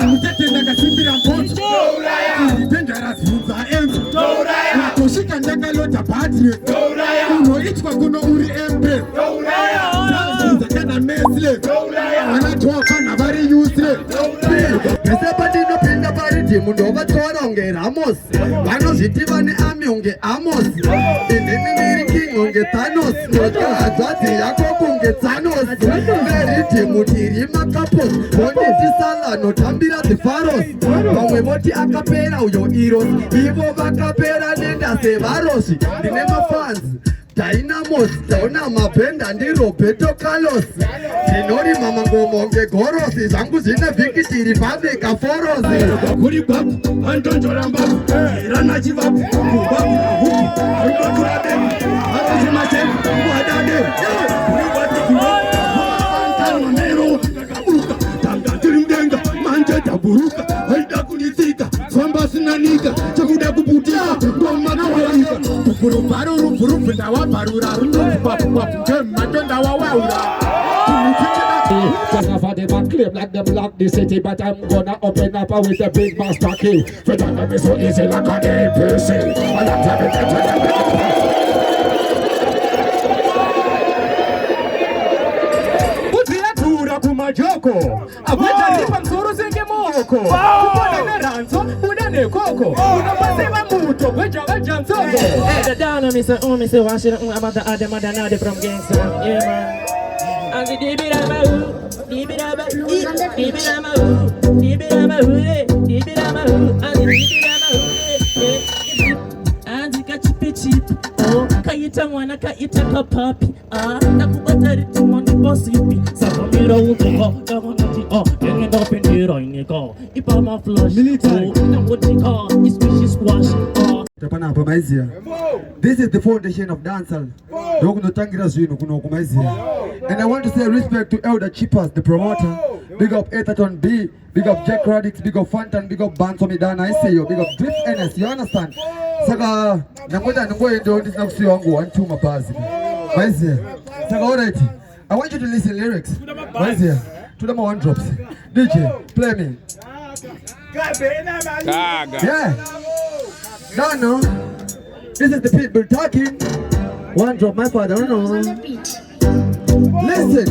Mutatenda kasimbira mponzo. Dangerous vunza enzo. Kushika ndanga lota battery. Unoitwa kuno uri embrace. Kana mesle. Wanatoka na vari useless. Mesabadi no pinda vari timu ndo vatora unge Ramos. Vanozviti vane ami unge Amos. Inini ndiri king unge Thanos. Notka hadzadzi yako kunge Thanos. Veri timu tiri makapos. Vonditi sala notambira dzifaros. Vamwe voti akapera uyo Eros. Ivo vakapera nenda sevaroshi. Ndine mafans Dynamos, Dona Mapenda, ndi Roberto Carlos. Tinori mama Ngoma ngegorosi, zangu zine vikiti rivaveka forosi. Kuri babu, Antonjora mbabu, Irana chivabu, Kubabu na huku, Arubatura demu, Arujima temu, Wadade, Kuri wati kiwabu, Fantan Mhloro, Kabuka, Tanga Tirimdenga, Manje Taburuka, Haida Kunisika, Swamba Sinanika, Chakuda Kubutia, Ngoma na Walika, Kukuru Baru, Rufuru, Dawa Barura, Rufu, Matonda Wawaura. Just have a them claim like them lock the city, but I'm gonna open up with a big master key. For that be so easy like an APC. I like to be Utiatura kumajoko. Abuja lipa msuru zinge moko. Kupone na ranzo, udane koko. Unapasema muto, weja msongo. The down on me say wash it about the other mother from gangster. Yeah man. And the kaita mwana kaita kapapi nakubata tumoni boss yupi sakamira uko dagonati ngenda pendera ineko ipama flush na wotika iswishi squash Tapana hapa maizia. This is the foundation of dancehall. Ndio kunotangira zwino kuno kumaizia. And I want to say respect to Elder Chipaz, the promoter. Big up Ethaton B, big up Jack Radicks, big up Fantan, big up Banco Midana. I say yo, big up Drift NS. You understand? Saka nangoja ndio ndisina kusi wangu 1 2 mapazi. Maizia. Saka alright. I want you to listen lyrics. Maizia. To them one drops. DJ, play me. Yeah. No. This is the people talking. One drop, my father. No. Listen.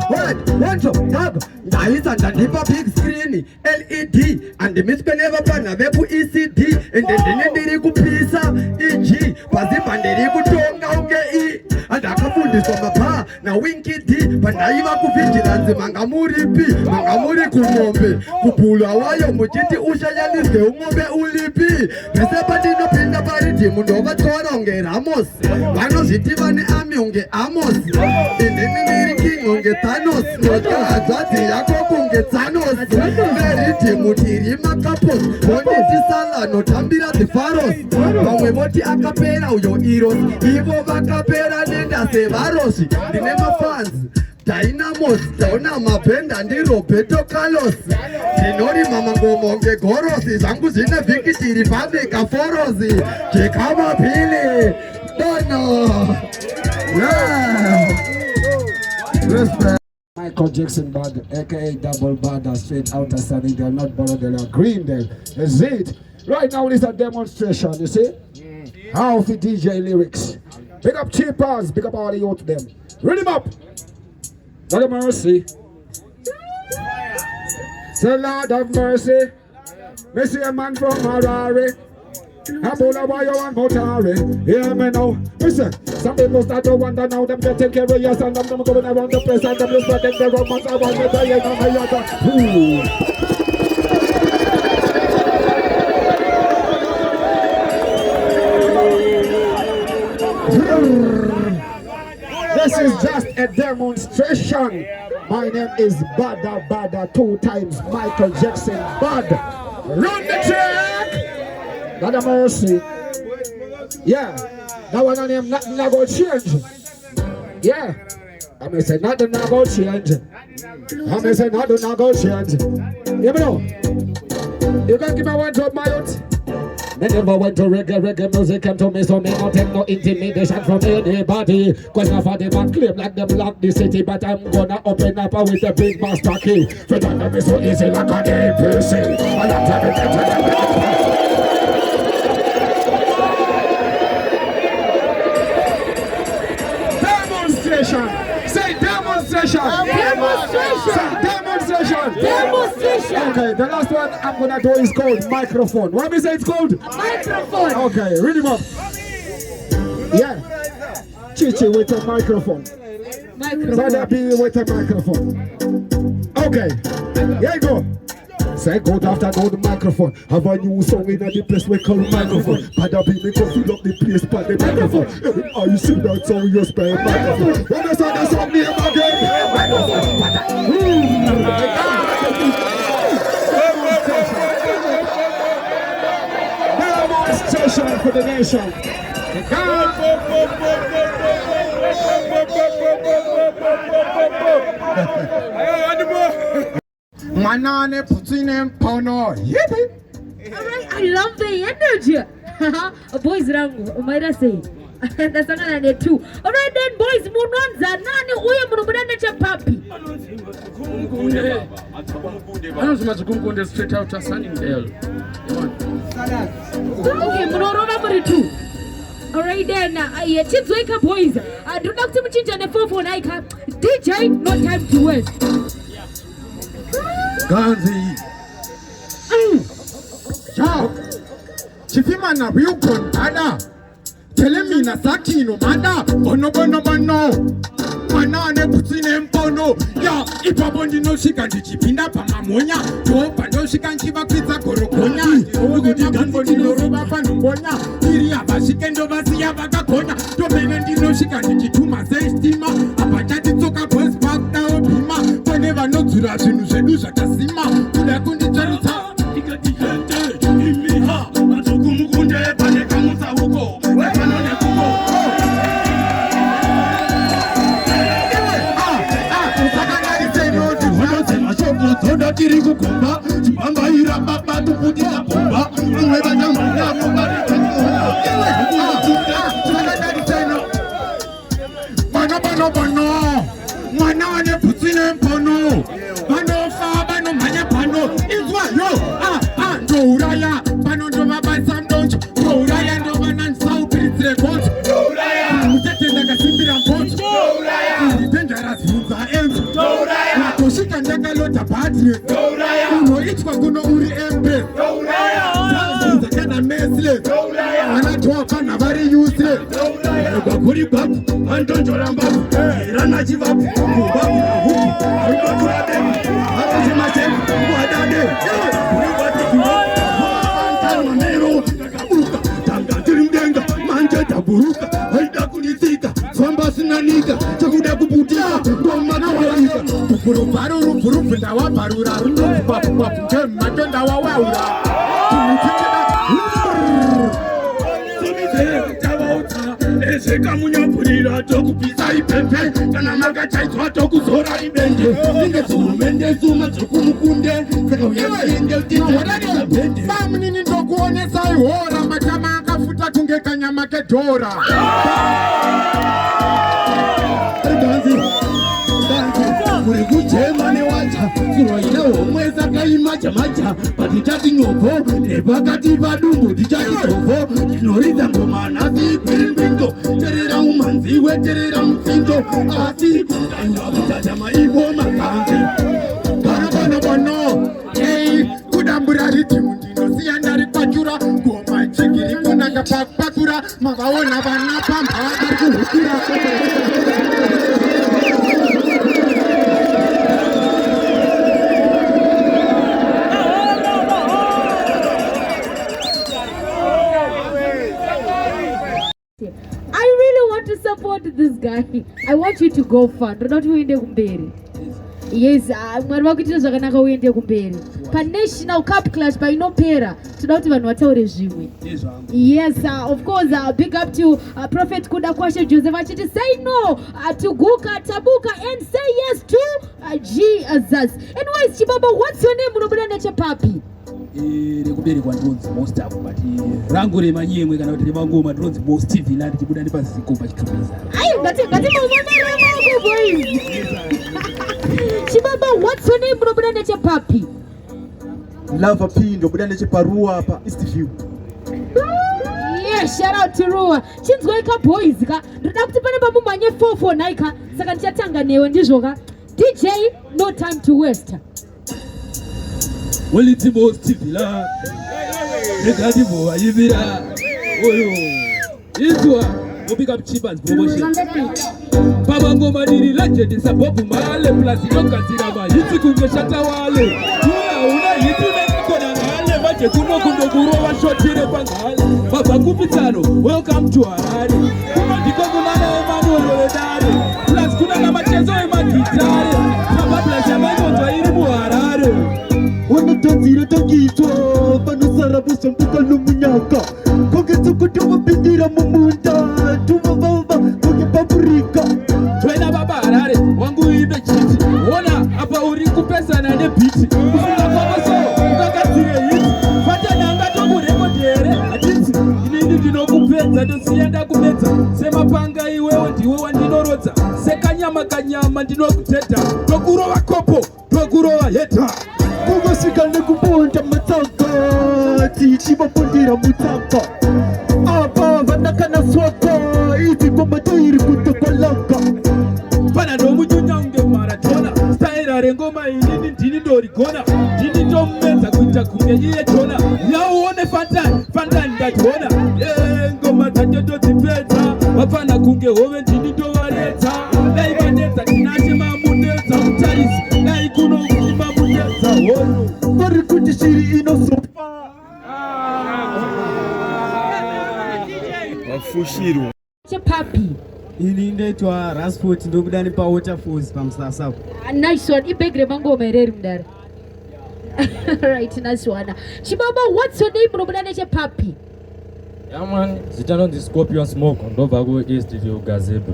What? One drop. Dab. Nice and a deeper big screen. LED. And the miss never plan a vepu ECD. And then they go pizza. EG. Pazim they go tonga E. And I can put this on my pa. Now winky D. But now you have to vigilance. Mangamuri P. Mangamuri Kumombe. Kupula wayo mujiti usha yaliste. Umombe ulipi. Mesabadi no pinda parity. Mundova tora unge Ramos. Vano ziti vane ami unge Amos. Indeni king unge Thanos. Notka hadzadzi yako kunge Thanos. Veriti mutiri makapos. Vonditi sala notambira dzifaros. Vamwe voti akapera uyo Eros. Ivo vakapera nenda sevaroshi. Ndine mafans Dynamos, Dona Mapenda, ndi Roberto Carlos. Tinori mama Ngoma ngegorosi, zangu zine vikiti rivaveka forosi. Chikama pili, Dona. Yeah. Respect. Michael Jackson Bad, aka Double Bad, straight out of Sunny. They're not bothered, they're green there. That's it. Right now it's a demonstration, you see? How the DJ lyrics. Big up Chipaz, big up all the youth them. Read him up. Lord of mercy. Say Lord of mercy. Me see a man from Harare. I'm all about you and Motare. Hear me now. Listen, some people start to wonder now. Them getting care of your and them going around the place and them just letting the romance about me. They ain't on my other. This is just a demonstration. My name is Bada 2 times Michael Jackson Bad. Run the track. God of mercy. Yeah. That one on him nothing not gonna change. Yeah. I may say nothing not gonna change. I may say nothing not gonna change. You know. You can give me one drop, my youth. Me never went to reggae music and to me, so me not take no intimidation from anybody. Cause half of them a claim like them lock the city, but I'm gonna open up with a big master key. For that me so easy like an APC. I am having demonstration. Say demonstration. Demonstration. Say demonstration. Demonstration. Okay, the last one I'm gonna do is called microphone. What me say it's called? Microphone. Okay, read him up. Yeah. Chichy with a microphone. Brother B with a microphone. Okay, here you go. Say good after good microphone. Have a new song in the place we call microphone. Brother B me go fill up the place by the microphone. Are you sing that song you spell microphone? When I start the song name again, microphone. Demonstration for the nation. Manane Putinem Pono. Yippee! Alright, I love the energy. Boys rangu, umaira say. That's another too. Alright then boys, munonza nani uye munubudane cha papi. Anazuma zikungunde straight out of Sunningdale. Okay, Mhloro number 2. Alright then, chips wake up boys. Do not to change on the phone for Nika. DJ, no time to waste. Gunz. Ciao. Chifima na real contada. Telling me na saki no mada. Bono. Manane Putinem Pono. Ya, ipabondi no shikanji chipinda pamamonya. To pando shikanji bakita korokonya. Ugudi ganboni no roba panumbonya. Iri abashikendo basia bagakonya. To benendi no shikanji chituma sestima. Apachati toka boss bakta opima. Whenever no tura zinu shedu shatasima. Kula kundi charuta. Ikati hente. Imiha. Matokumukunde pane kamusa huko. Wepanone kuko. Toda kiri KuGomba, Chibamba ira baba tupudisa bomba, Mweba nyamanga mbari Bano, Manane Putinem Pono, Bano fa, Bano manya pano, Izwa yo, Douraya, Bano dova basam donch, Douraya dova nan sao pitre bot, Douraya, Mutete daga simbira bot, Douraya, Dangerous Zimza enzo, Douraya, Toshika ndaga lota patri, Douraya, Uno ichwa guno uri embe, Douraya, Zakana mesle, Douraya, Anatoa kana very useless, Douraya, Bakuri babu, Anton Jorambabu, Rana Jivabu, Kubabu, Huki, Arubakura Demu, Arazimasem, Wadade, Fantan Manero, Kabuka, Tanga Tirindenga, Manja Taburuka, Haida Kunisika, Swamba Sinanika, Chakuda Kubutia, Goma Kawaika, Puru Paru, Puru Pindawa Parura, Papu Papu, Matenda Waura. Seka munyapurira tokupisa ipepe kana makachaitwa tokuzora ibende inge zumende zuma dzokumukunde saka uyende utitira bende famnini ndokuonesa ihora matama akafuta kunge kanyama kedhora muri kujema newacha siroina homwe sakaima chamacha patitati nyoko nepakati padumbu tichati tovo tinoridza ngoma nasi kwirimbindo terera umanziwe terera mutsinzo asi kutanga kutata maivo makanzi bano kudambura ritimu ndinosiya ndari kwachura ngoma chigiri kunanga pakura mavaona vana pamba vari kuhukira support this guy. I want you to go far. Do not uende kumberi. Yes, mwari wakuitira zvakanaka uende kumberi. Pa National Cup Clash by Inopera. Toda kuti vanhu vataure zvimwe. Yes, of course, big up to Prophet Kuda Kwashe Joseph achiti say no to Guka Tabuka and say yes to Jesus. Anyways, Chibaba, what's your name? Unobuda neche papi. rekuberi kwandonzi most up but rangu remanyemwe kana kuti remangoma ndonzi most villain chibuda ndi pazikomba chitumiza. Ayo ngati mama boys. Chibaba, what's your name bro neche papi? Lava Pindo buda neche parua hapa East View. Yeah, shout out to Rua. Chinzweka boys ka. Ndoda kuti pane pamumanye 449 ka. Saka ndichatanga newe ndizvoka. DJ, no time to waste. Well, it's most villain. Regarding boy, Ibira. Oyo. Itwa. Go pick up Chipaz Promotions. Baba Ngoma diri legend sababu male plus inokazira ba hiti kungeshata wale. Tuna una hitu nekona ngale baje kuno kundoguro wa shotire pangale. Baba kupitano, welcome to Harare. Kuma ndiko kuna na Emmanuel Wedare. Plus kuna na machezo ema gitare. Baba plus ya mango twairi mu Harare. Wana tanzira tangitwa Panusara busa mbuka lumunyaka Koge tukutuwa bindira mumunda Tuma baba koge paprika Twena baba Harare wangu ibe chiti Wona hapa uriku pesa na ne biti Ufunga kwa maso ukakatire hiti Fata nanga toku reko diere Aditi inini dino kupeta Dosienda kupeta Sema panga iwewe ndiwe wandinorodza Seka nyama kanyama ndino kuteta Tokuro wa kopo, tokuro wa heta Kugo sikane kubonja mataka Tichi mapundira mutaka Aba vanakana swaka Izi kwa matuiri kutokolaka Pana nomu nyunyange maratona Staira rengoma inini ndini dorigona Ndini ndomeza kuita kunge yiye tona Ya uone Fantan, Fantan ndatona Ngoma tajoto tipeta Wapana kunge hove ndini dovareta Naibaneta tinache mamuneta Utarisi, naikuno ukima muneta Ono Bari kutishiri ino sofa Wafushiru Papi. Ini ndeitwa Rasport ndobudani pa Waterfalls pamusasa. Nice one. Ibegre mango mereri mdara. Right, nice one. Chibaba, what's your name bro neche papi? Yeah man, zitano the Scorpion Smoke ndova go East View Gazebo.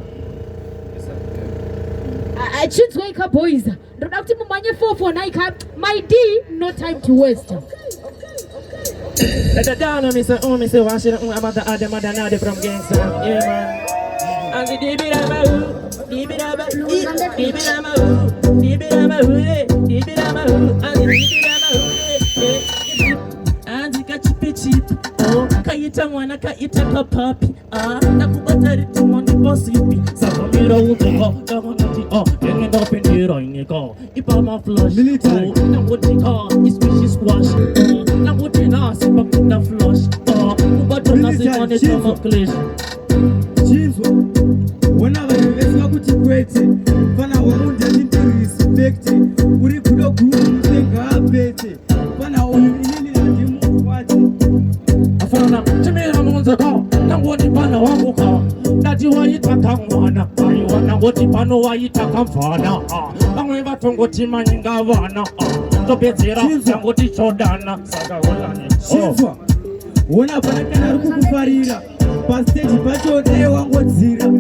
Chinzweka boys. Ndoda kuti mumanye 449 ka. My D, no time to waste. Let it down, me say, wash it, I'm at the other mother from gangster. Yeah, man. And the kaita mwana kaita kapapi nakubata ritmo ndi boss yupi Savamira uko dagonati ngenda pendera ingeko ipama flush na wotika iswishi squash na wotina sipakunda flush kubato nasimane kama clash Chinzwa Wana vayevesa kuti kwete Pana wamunja chinti respect Uri kudo kuunzenga apete Pana uinini ndimu kwate Afana chimira munzeko nangoti pana wanguka Nati waitaka mwana Aiwana ngoti pano waitaka mfana Bamwe batongoti manyinga vana Topezera yangoti chodana Saka holani Chinzwa Wana panakana rukukufarira Pastage pacho ne wangodzira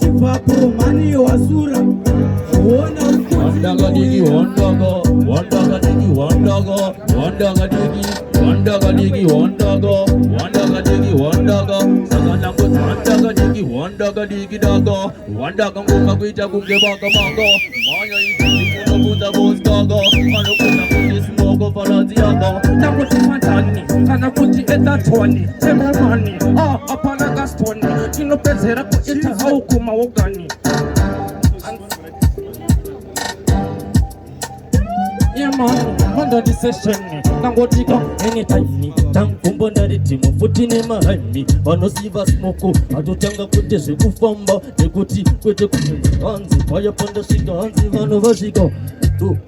Chipapo mani wasura Wona Wandaga digi wandaga Wandaga digi wandaga Wandaga digi Wandaga digi wandaga Wandaga digi wandaga Sagana ko wandaga digi wandaga digi daga Wandaga ngoma kuita kunge baka manga Manya isi kuno kunda boss gaga Ano kuna kundi smoke farazi yaga Nakuti Fantani Kana kuti etatwani Templemani Apana gastoni Chino pezera ko ita haukuma wogani Yeah man, under the session Nangotika anytime Tankumbo naritimu futine mahani Vanosiva smoko Atotanga kutese kufamba Nekuti kwete kuhanzi Paya panda shika hanzi vano vashika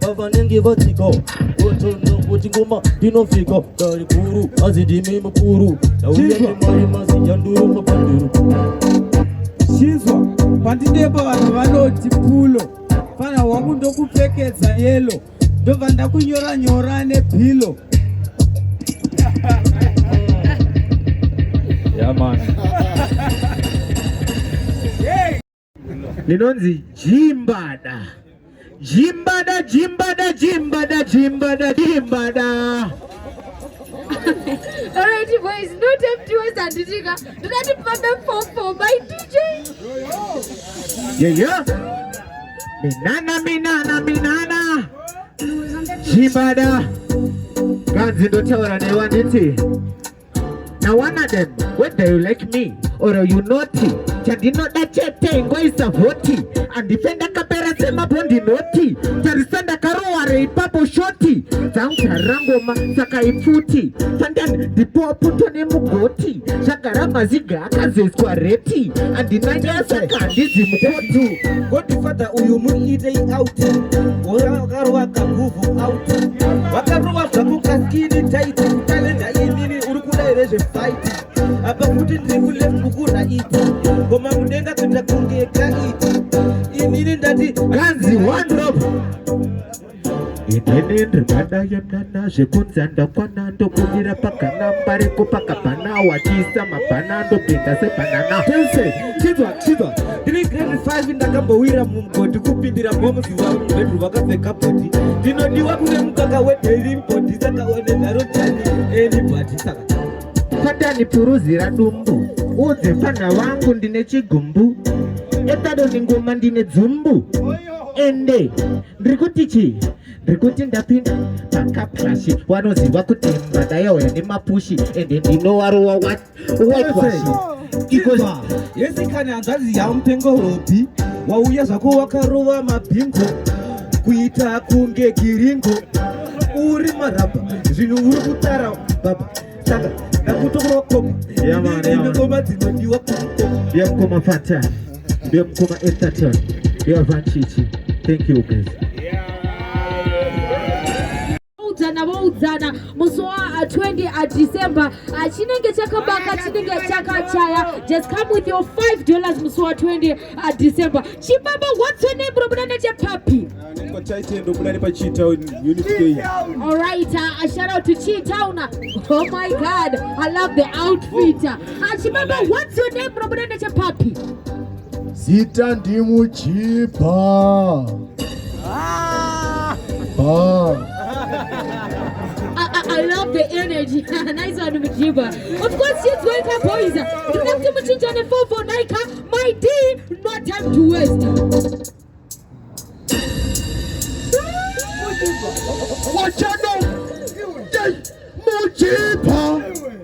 Pavanenge vatika Otono kuti ngoma dinofika Dari kuru, azidimi mkuru Tauya mimari mazi yanduru mapanduru Chinzwa Pandideba vanoti pulo Pana wangu ndokupfekedza yelo Ndovanda kunyora nyora nepilo Yeah man Linonzi Jimbada Jimbada Jimbada Jimbada Jimbada Jimbada Alright, boys, no time to waste and Chica. Do not perform for my DJ. Yeah. Minana. Chibada. Gunz in the tower and they want it. Now one of them, whether you like me or you naughty, Chadino that chatting boys of hoti, and defender capera sema bondi naughty, Charisanda Karoare, Papo shorty, Zanka Rangoma, Sakai futi, Fantan, the poor putone mugoti, Shakarama Ziga, Kazes Quareti, and the Nanya Saka, this is Mutu. Godfatha uyumu ide out. Wakaruaka move out. Wakaruaka mukaskini tight. Talenta yemini urukula ereje fight. Apa kuti ndikule mukura iti. Goma mudenga kenda kungeka iti. Inini ndati Gunz one drop. Itenendre bada yamnana Shekunzanda kwanando Kudira paka nambare kupaka pana Watisa mapanando Pinta se panana Tense, chidwa Dini grade 5 indakamba wira mumgoti Kupindira momo siwa mbetu waka feka poti Dino diwa kune mkaka wete rimpoti Saka wene naro chani anybody saka Fatani puruzira dumbu Uze fana wangu ndine chigumbu Etado ningoma ndine dzumbu Ende Ndrikutichi Ndrikuti ndapinda pakaplashi Wanoziva kutemba dayo yani mapushi Ende ndino waruwa whitewashi Because yesi kani angazi ya mpengo robi Wauya zako wakarowa mabingo Kuita kunge kiringo Uri maraba Zinu uri kutara baba Saka nakutokoro koma Ngoma zinodiwa kukoma Ngoma Fantan Ngoma Entertain Chichy. Thank you guys. Waudzana muswa 20 December chinenge chakabaka chinenge chakachaya. Just come with your $5 muswa 20 December. Chibaba, what's your name bro? Papi. All right, a shout out to Chi-Town. Oh my God, I love the outfit. Chibaba, what's your name bro? Papi. Zita ndimu Chipa. I love the energy. Nice one, Mijiba. Of course, she's going to boys. You have to mention on the phone for Nika. My D, no time to waste. Watch out now. Mujiba.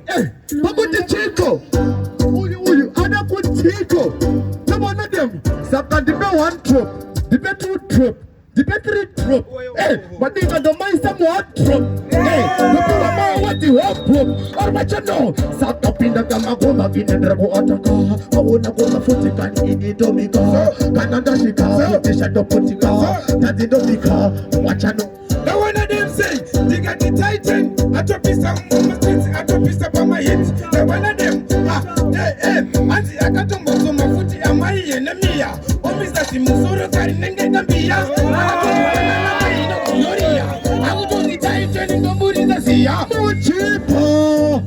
Hey, Babuti Chico. Uyu, Anaku Chico. Come on, them. Saka the one trip, the two trip. The battery drop. Hey, but they got the mind somewhat drop. Hey, the power what the hope drop. Or what you know? Sat up in the Gamagoma, in the Drago Ataka. I wanna go to Fotican in the Domica. Canada Chica, the Shadow Potica. That's the Domica. What you know? Now one of them say, they got the Titan. I drop this on my streets, I drop this up on my hits. Now one of them, and the Akatombo, my footy, and my enemy. Oh, Mr. Mhloro, carrying the Bia.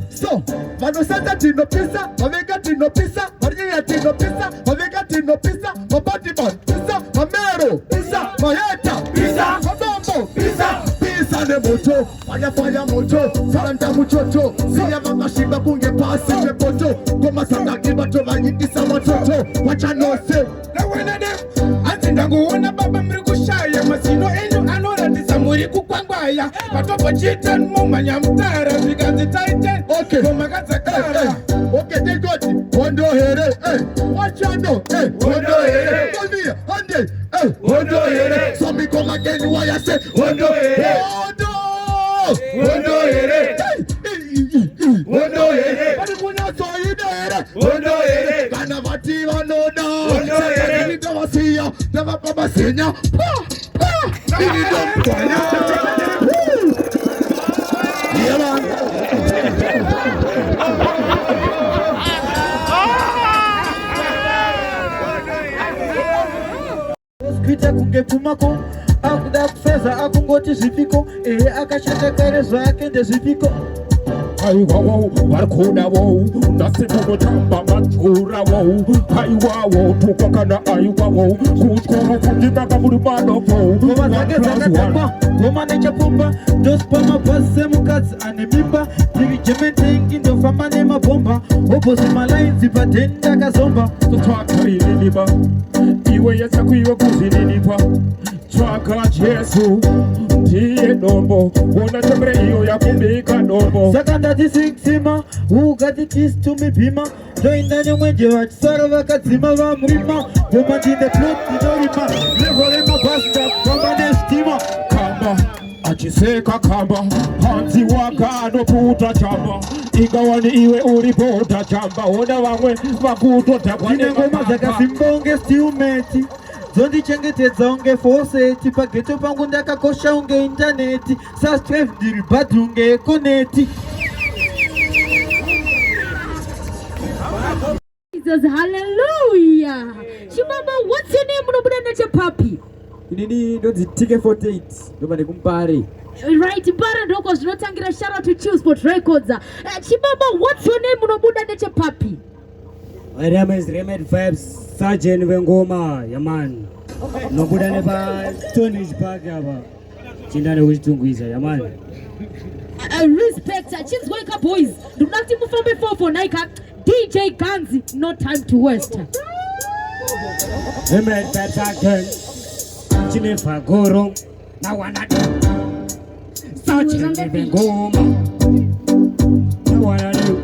So, Manosata Tino Pisa, Omega Tino Pisa, Maria Tino Pisa, Omega Tino Pisa, Mabatiman Pisa, Mamero Pisa, Mayeta Pisa, Kabombo Pisa, Pisa de Moto, Fire Moto, Salanta Muchocho, Sia Mama Shiba Bunge Pasi, Poto, Goma Sanga Kibato, Magisa Mototo, what I know say, no one of them, I think I go on a Baba Mrikushaya, Masino, and I know that it's a Muriku Kwangwaya, but of a chitan, Mumanya Mtara, because the Titan, okay, okay, they got it, Wondo Here, what you know, Wondo Here, Monday, Wondo Here, some me come again, why I say, Wondo Here, Wondo Here, Wondo Here, but if we not saw you there, Wondo Here, Kanavati, Wondo, Wondo Here, never see you, never come see you, yeah, man. Kita kungepumako akuda kufeza akungoti zvipiko akashata kare zvake ndezvipiko aiwa wo varikuda wo nasikunotamba machura wo aiwa wo tukakana aiwa wo kutkuru kundimaka muri manopo ngoma dzake dzakatamba ngoma nechapomba ndospa mabhasi emukadzi ane mimba tirijemetengi ndofamba nemabhomba oposi malainzi padhenda akazomba totsvakarininipa iwe yasakuiwe kuzininipa tsvaka jesu ndiye nombo ona temere iyo yakubika nombo saka ndati siksima ugati tistumibhima ndoinda nemwenje vachisara vakadzima vamurima ngoma ndine plot inorima levo remabhasi ndafamba nezvitima kamba achiseka kamba hanzi wakanoputa chamba ingawani iwe uri boda chamba ona vamwe vakutodhakwa ine ngoma dzakasimbonge stiumeti dzondichengetedza unge foseti paghetto pangu ndakakosha unge intaneti sastrive ndiri bhadhi unge ekoneti. Jesus, hallelujah. Chimama, what's your name? Unobuda nechepapi. Inini ndonzi TK48 ndoba ndekumpare. Right, Mbara ndoko zvinotangira shout out to Chillspot Records. Chimama, what's your name? Unobuda nechepapi. My name is Remedy Vibes, Sergeant Ngoma, yaman. Nobuda nepa Stonish Park yaba. Chindane kuchitungwiza yaman. Respect, Chinsweka boys. Do not move from before for Naika. DJ Gunz, no time to waste. Remedy Vibes again. Chinefa Goro, na wanadu. Sergeant Ngoma, na wanadu.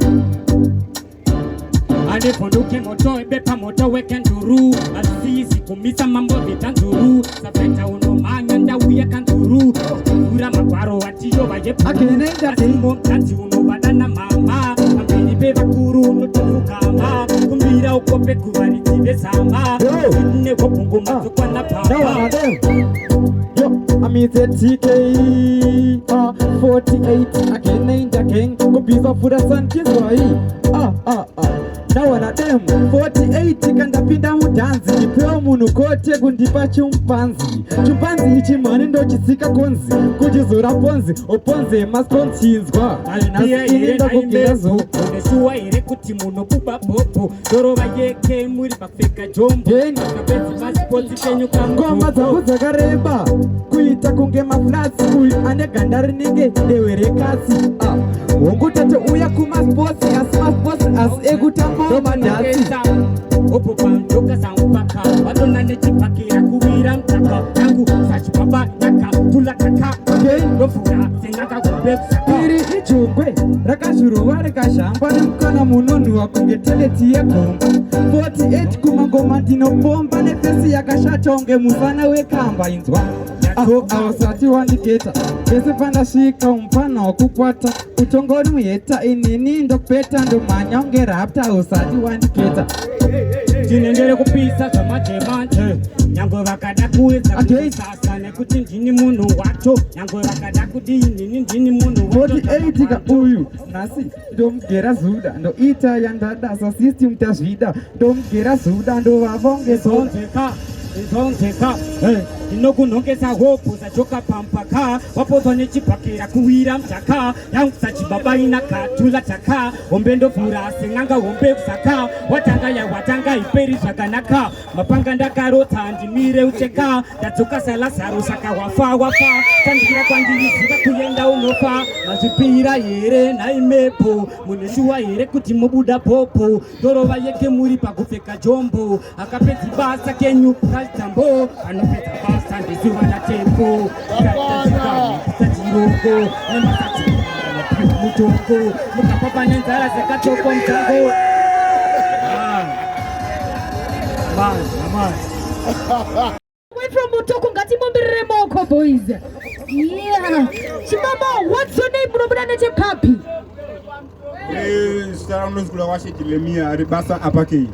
Ane ponduke moto ebepa moto weken duru Asisi kumisa mambo vitanzuru Safeta unomanya ndauya kanturu Ura makwaro watiyo wajepu Asimo mtanzi unobadana mama Ambini beva kuru nutufu kama Kumbira ukope kuwari tibe sama Kudine kopungu mato kwa na papa I'm in the TK48 again ain't again Kubiza for the sun kids now one of them 48 kandapinda mudanzi nipewa munhu kote kundipa chimpanzi ichi mani ndochisika konzi kuchizora ponzi oponze masponsinzwa alinasiinda kugezo uneshuwa ire kuti munhu kuba popo dorova yeke muri pafeka jombo kapedzi masipotsi kenyu ngoma dzangu dzakareba kuita kunge maflats uyu ane ganda rinenge dewe rekasi wongutete uya kumasports asi masports asi ekutamba Domandatisa, opopa ndoka sampaka Wadona nechipakira kuwira mtaka Yangu sachipapa yaka tula kaka Nofura senaka kubepsaka Iri ichungwe rakazhuruva rikashamba Nemukana munonu wakungeteleti yekomba 48 kumangoma ndinopomba Nefesi yakashata unge musana wekamba inzwa awasati wandiketa Pese pandasvika umpana wakukwata Utongori muheta inini ndokupeta Ndomanya unge rapta awasati wandiketa Tinendere kupisa zvamajemanje Nyangwe vakada kuwedza kuisasa Nekuti ndini munhu wacho Nyangwe vakada kudini ndini munhu wacho 48 ka uyu nasi ndomugera zuda ndoita yandada sa system tazvida ndomugera zuda ndovavonge zonzeka Zonzeka, inokunongesa hopu zachoka pampaka Wapozwa nechipakira kuwira mchaka Yangu sachibaba inaka tula chaka Ombe ndofura senganga ombe kusaka Watanga iperi zvakanaka Mapanga ndakarota ndimire ucheka Ndadzoka salasaro saka wafa Tandikira kwandiriziva kuyenda unofa Mazvipira here naimepo Muneshuwa here kuti mubuda popo Dorova yeke muri pakupfeka jombo Akapedzi basa kenyu Tambo, anopeta basa ndizuva na tempo Tatiroko, nematati Mutoko, mukapapa nenzara zekatoko mtango Man Away from Mutoko, ngati mombirire moko boys. Yeah. Chimama, what's your name? Unobuda nechepapi. Staramnozgula washekilemia ribasa apake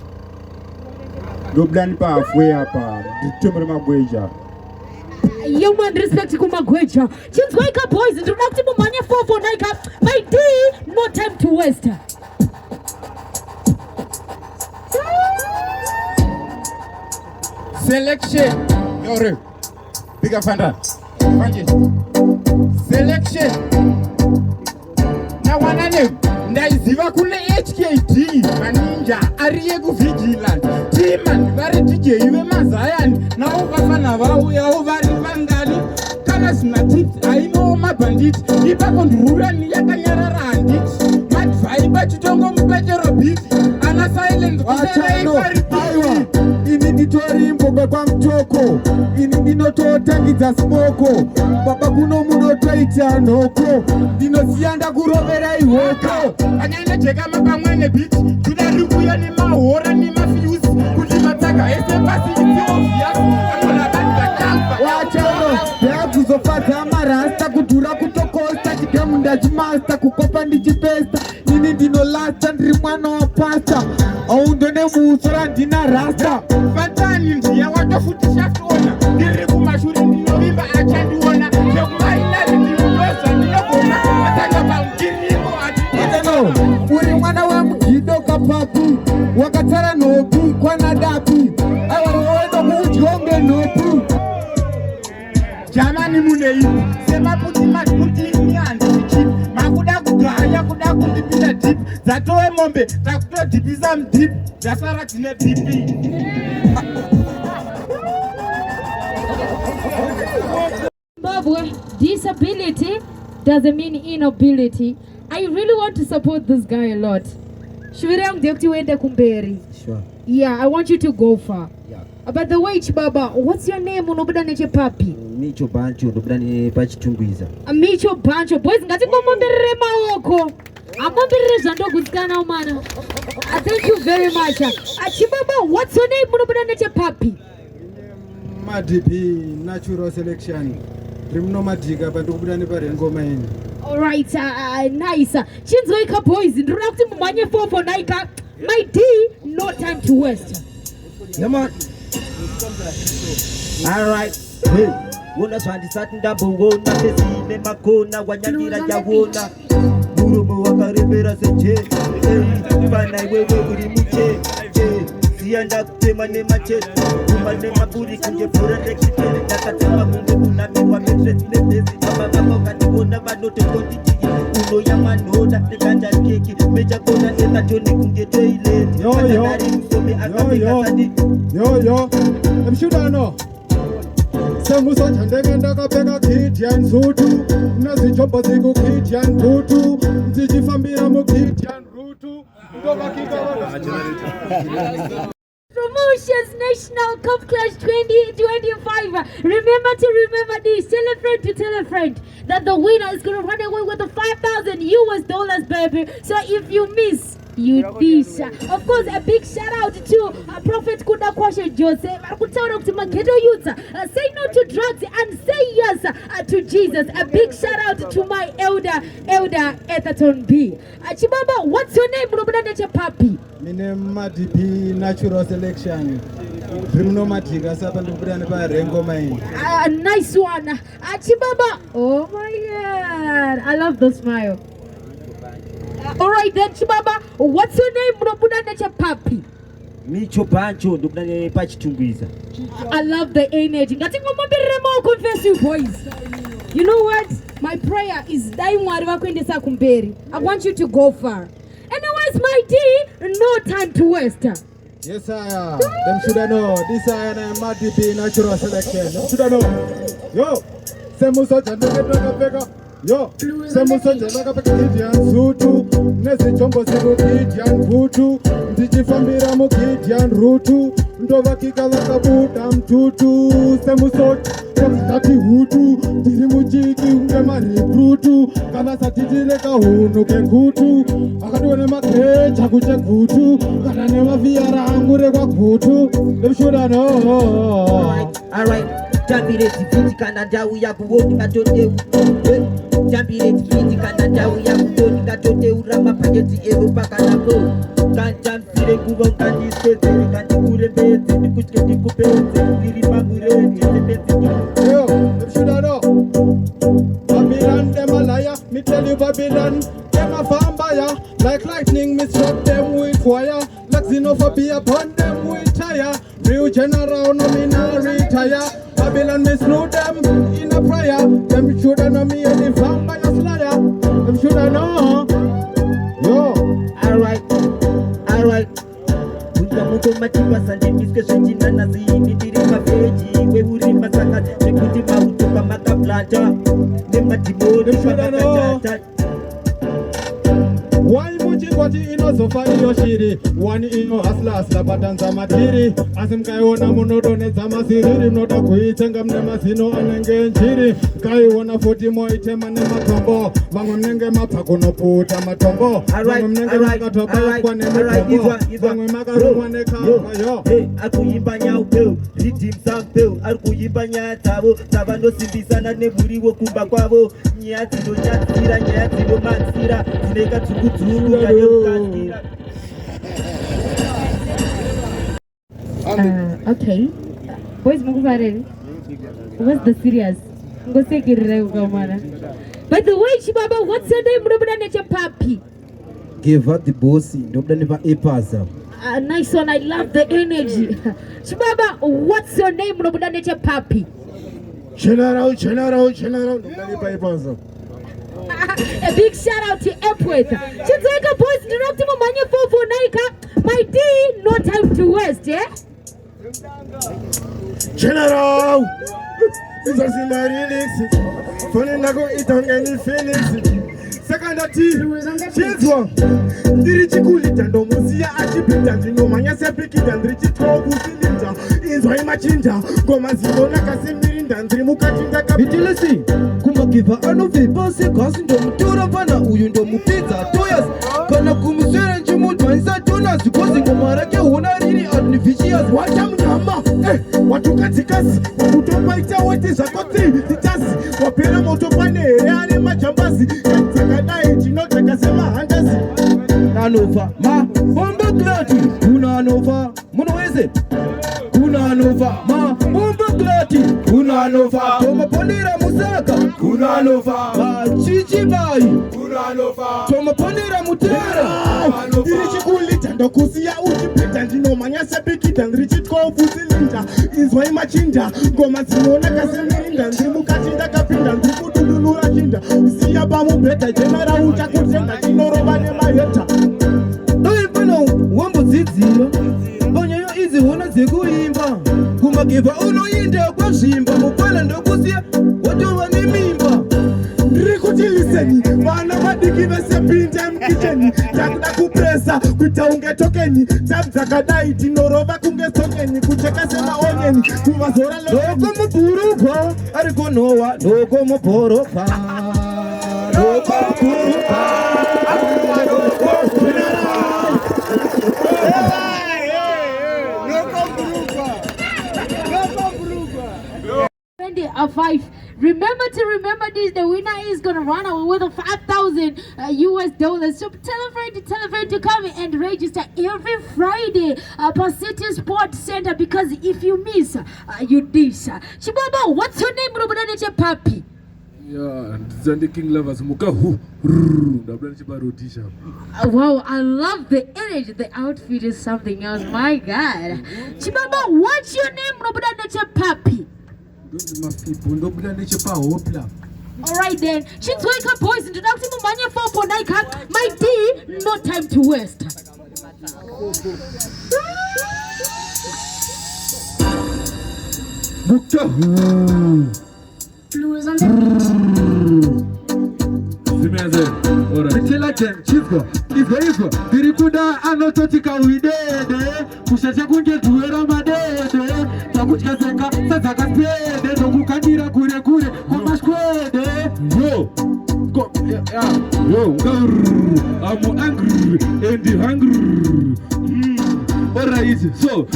Doblan pa afwe hapa ditemre magweja Young man respect kumagweja Chinsweka boys introductive mumanya 449 my D no time to waste Selection Yore Bigger Fantan Selection Now one name ariye kuvigilant timani vari DJ vemazayani navo vafana vauyawo vari vangani kana zvina tips ainowo mabhanditi ipapo ndururani yakanyarara handiti madhvaiba chitongomupetero biti ana silent aiwa ini nditori imboga kwamutoko ini ndinototangidza smoko baba kuno munotoita nhoko ndinosiya ndakurovera ihoko anyanejeka mapamwe nebiti tudari kuya nemahora nemafyusi kuti matsaga ese pasi itiovias akona vanhu vatamba wachano ndakuzofadza marasta kudhura kutokosta chigemu ndachimasta kukopa ndichipesta ini ndinolasta ndiri mwana wapasta aundo nemusora ndina rasta Fantan ndiya watofutisha fona ndiri kumashure ndinovimba achandiona zvekumainari ndinonoza ndinogona atanga pamukiringo atino uri mwana wemugido kapapi wakatsara nhopi kwanadapi aiwaoenda kuudyonge nhopi jamani muneipi semaputi matutini handichichipi makuda kugaya kuda kundipinda dhipi dzatove mombe takutodhipisa mudhipi dzasara dzine pipi Zimbabwe, disability doesn't mean inability. I really want to support this guy a lot. Sure. Yeah, I want you to go far. Yeah. But the way Chibaba, what's your name? Unobuda neche papi. Micho Bancho, Nobda Pachitungwiza. Micho Bancho. Boys, ngati ngomomberere maoko. Amomberere zando kusikana umana. Thank you very much. Chibaba, what's your name? Unobuda neche papi. Madipi natural selection. Rimno madika pandokubuda neparengoma ini. Alright, nice. Chinzoika boys, ndinoda kuti mumanye 449. My D, no time to waste. Yeah, man. Alright. Hey. Wona swandi satunda bongona pesine makona wanyandira jawona. Murumo wakarembera seje. Bana wewe uri muche. Sianda kutema nemache. Umane maburi kunje pura rekitele. Nakatema mungu unami wa metres nebezi. Mama katikona vanote konditi. Uno ya manoda tekanja keki. Meja kona ena joni kunje toilet. Yo, emshudano semuso chandenge ndakapfeka Gideon Zutu nezijombo dziku Gideon Gutu dzichifambira muGideon Rutu Promotions National Cup Clash 2025. Remember this. Tell a friend to tell a friend that the winner is going to run away with the $5,000, baby. So if you miss, you dish. Of course, a big shout out to Prophet Kuda Kwashe Joseph. Ghetto youth. Say no to drugs and say yes to Jesus. A big shout out to my elder Etherton B. Chibaba, what's your name? Papi. My name Madipi natural selection. Rimno madika sapa ndokubuda neparengoma ini. Nice one. Chibaba. Oh my God. I love the smile. Alright then, Chibaba, what's your name? Papi. Micho Bancho, Nobda Pachitungwiza. I love the energy. Confess you boys. You know what? My prayer is I want you to go far. Anyways, my D, no time to waste. Yes, sir. Them should know. This is Madipi natural selection. Them should know. Yo, semuso chandenge ndakapfeka. Yo, semuso ndakapfeka Gideon Zutu nezijombo dziku Gideon Gutu ndichifambira muGideon Rutu ndovakika vakabuda mtutu semuso ndati hutu ndiri muchiki unge marikrutu kana satitire kahunu kegutu akatione makecha kuche gutu kana nemavhiyara angure kwagutu ndemshurano. Alright. Jambireti fiti kana ndau yakuoni katoteu. Jambireti fiti kana ndau yakuoni katoteu. Ramapanyeti eropa kana mo. Kanjamsire nguva ukandisezere kandikure mbezi ndikutye ndikupedze ndiri pamureti ndepedzi. Yo, emshudano. Babylon them a liar, me tell you Babylon. Them a vampire, like lightning me struck them with fire. Like xenophobia upon them with tire. Real general no me nah retire. Babylon me slew them in a prayer. Them shoulda know me a the vampire slayer. Them shoulda know. Yo. Alright. nemachipasa ndemiske zvechinanazi ndiri mavheji weuri masaka nekuti mautopa makaplata nemadhimoni zvakakatata Wai muchingoti inozofa iyo shiri wani ino hasla patanza matiri asi mkaiona munodonedza masiriri mnoda kuitenga mne mazino anenge njiri mkaiona futi moitema nematombo vamwe mnenge mapfa kunoputa matombo vamwe mnenge makatobayakwa nemitombo vamwe makarumwa nekavayo akuimba nyau peu redeem sang peu ari kuimba nyaya dzavo dzavandosimbisana nemuriwo kumba kwavo nyaya dzinonyatsira nyaya dzinomatsira dzinoika dzungudzungu okay. Boys, what's the serious? By the way, Chibaba, what's your name? Papi. Give her the bossy. Nice one. I love the energy. Chibaba, what's your name? Papi. General. A big shout out to Epworth. Chiteka boys, direct Manya 4 Naika. My D, no time to waste, yeah? General! It's a Lyrics. Funny Nago Itangani Phoenix. Second Chillspot. Ndirichikulita ndomuziya achipita ndinomanya sepikita ndirichitokusilinda inzwa imachinja ngoma zibona kasimirinda ndiri mukachinja Itilesi kumagiva anovipa sekasi ndomutora pana uyu ndomupidza toyas kana kumuswera nchimudwanisa tonas kozi ngoma rake huna riri adnivicious wachamunyama watukadzikasi wakutopaita wete zvako 3 titasi wapera motopa nehere ane majambazi dzakadai tinotaka semahandasi anova ma bomba glati kuna anova muno weze kuna anova ma bomba glati kuna anova toma ponera musaka kuna anova ma chichi bai kuna anova toma ponera mutara ndirichikulita ndokusiya uchipita ndinomanya sepikita ndirichitkovuzilinda inzwa imachinda ngoma dzinooneka semirinda ndiri mukati ndakapinda ndiri kududunura chinda usiya pamubhedha jenara uchakutenga chinorova nemaheta wambodzidzira onyayo idzi hona dzekuimba kumagiva unoinda kwazvimba mukwana ndokusiya watova nemimba ndiri kuti liseni vana vadiki vesepinda mukicheni takuda kupresa kuita unge tokeni dzakadai tinorova kunge sokeni kucheka semaonyeni kuvazora nokomubhurukwa ari kunhowa nokomubhorokwa $5. Remember this. The winner is gonna run away with a $5,000 US dollars. So tell a friend to come and register every Friday at City Sports Centre, because if you miss, you dish. Chibaba, what's your name, Papi? Yeah, Zandi King Lovers Mukahu. Wow, I love the energy. The outfit is something else. My God. Chibaba, what's your name, Papi? Alright then, Chitweka boys, introducing Mumanya 4 my D, no time to waste. Blues on the Izwa dirikuda anototika uidede kushacha kunge tuwera madede takutyazeka sadzakaspede ndokukandira kure komashkwede I'm angry and hungry. Alright, so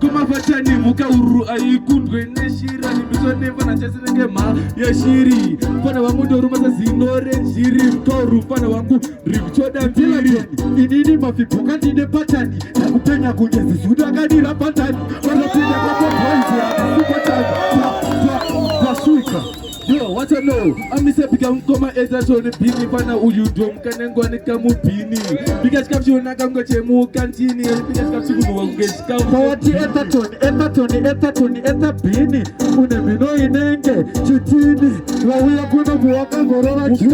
koma fatani mukauru aikundwe neshira nimbiso nemva nachasinenge ma yeshiri fana wangu ndorumasa zinore shiri mkauru fana wangu rikuchoda mbiri inini mafipuka ndine patani nakupenya kungezi suda kadira patani wanapinda kwa pointi kupatani pasuika. Yo, what I know, I'm Mr. Pika Ngoma Ezatone Bini Pana Uyudom Kanengwani Kamupini because Kapshuna Kango Chemu Cantini because Kapshu gets Kawati Eta Bini Unemino Inenge Chitini Wawila Kuna Waka Morova Chu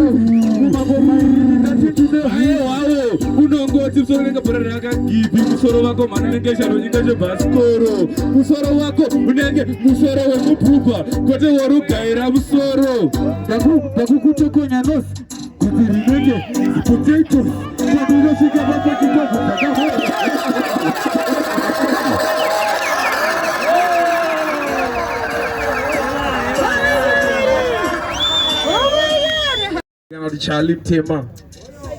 Uno unongoti musoro unenge bhora rakagipi musoro wako mhano unenge charonyenga chebhasikoro musoro wako unenge musoro wemupugwa kwete worugaira musoro ndakukutokonya nosi kuti rinenge potatoes kuti unosvika papachitovu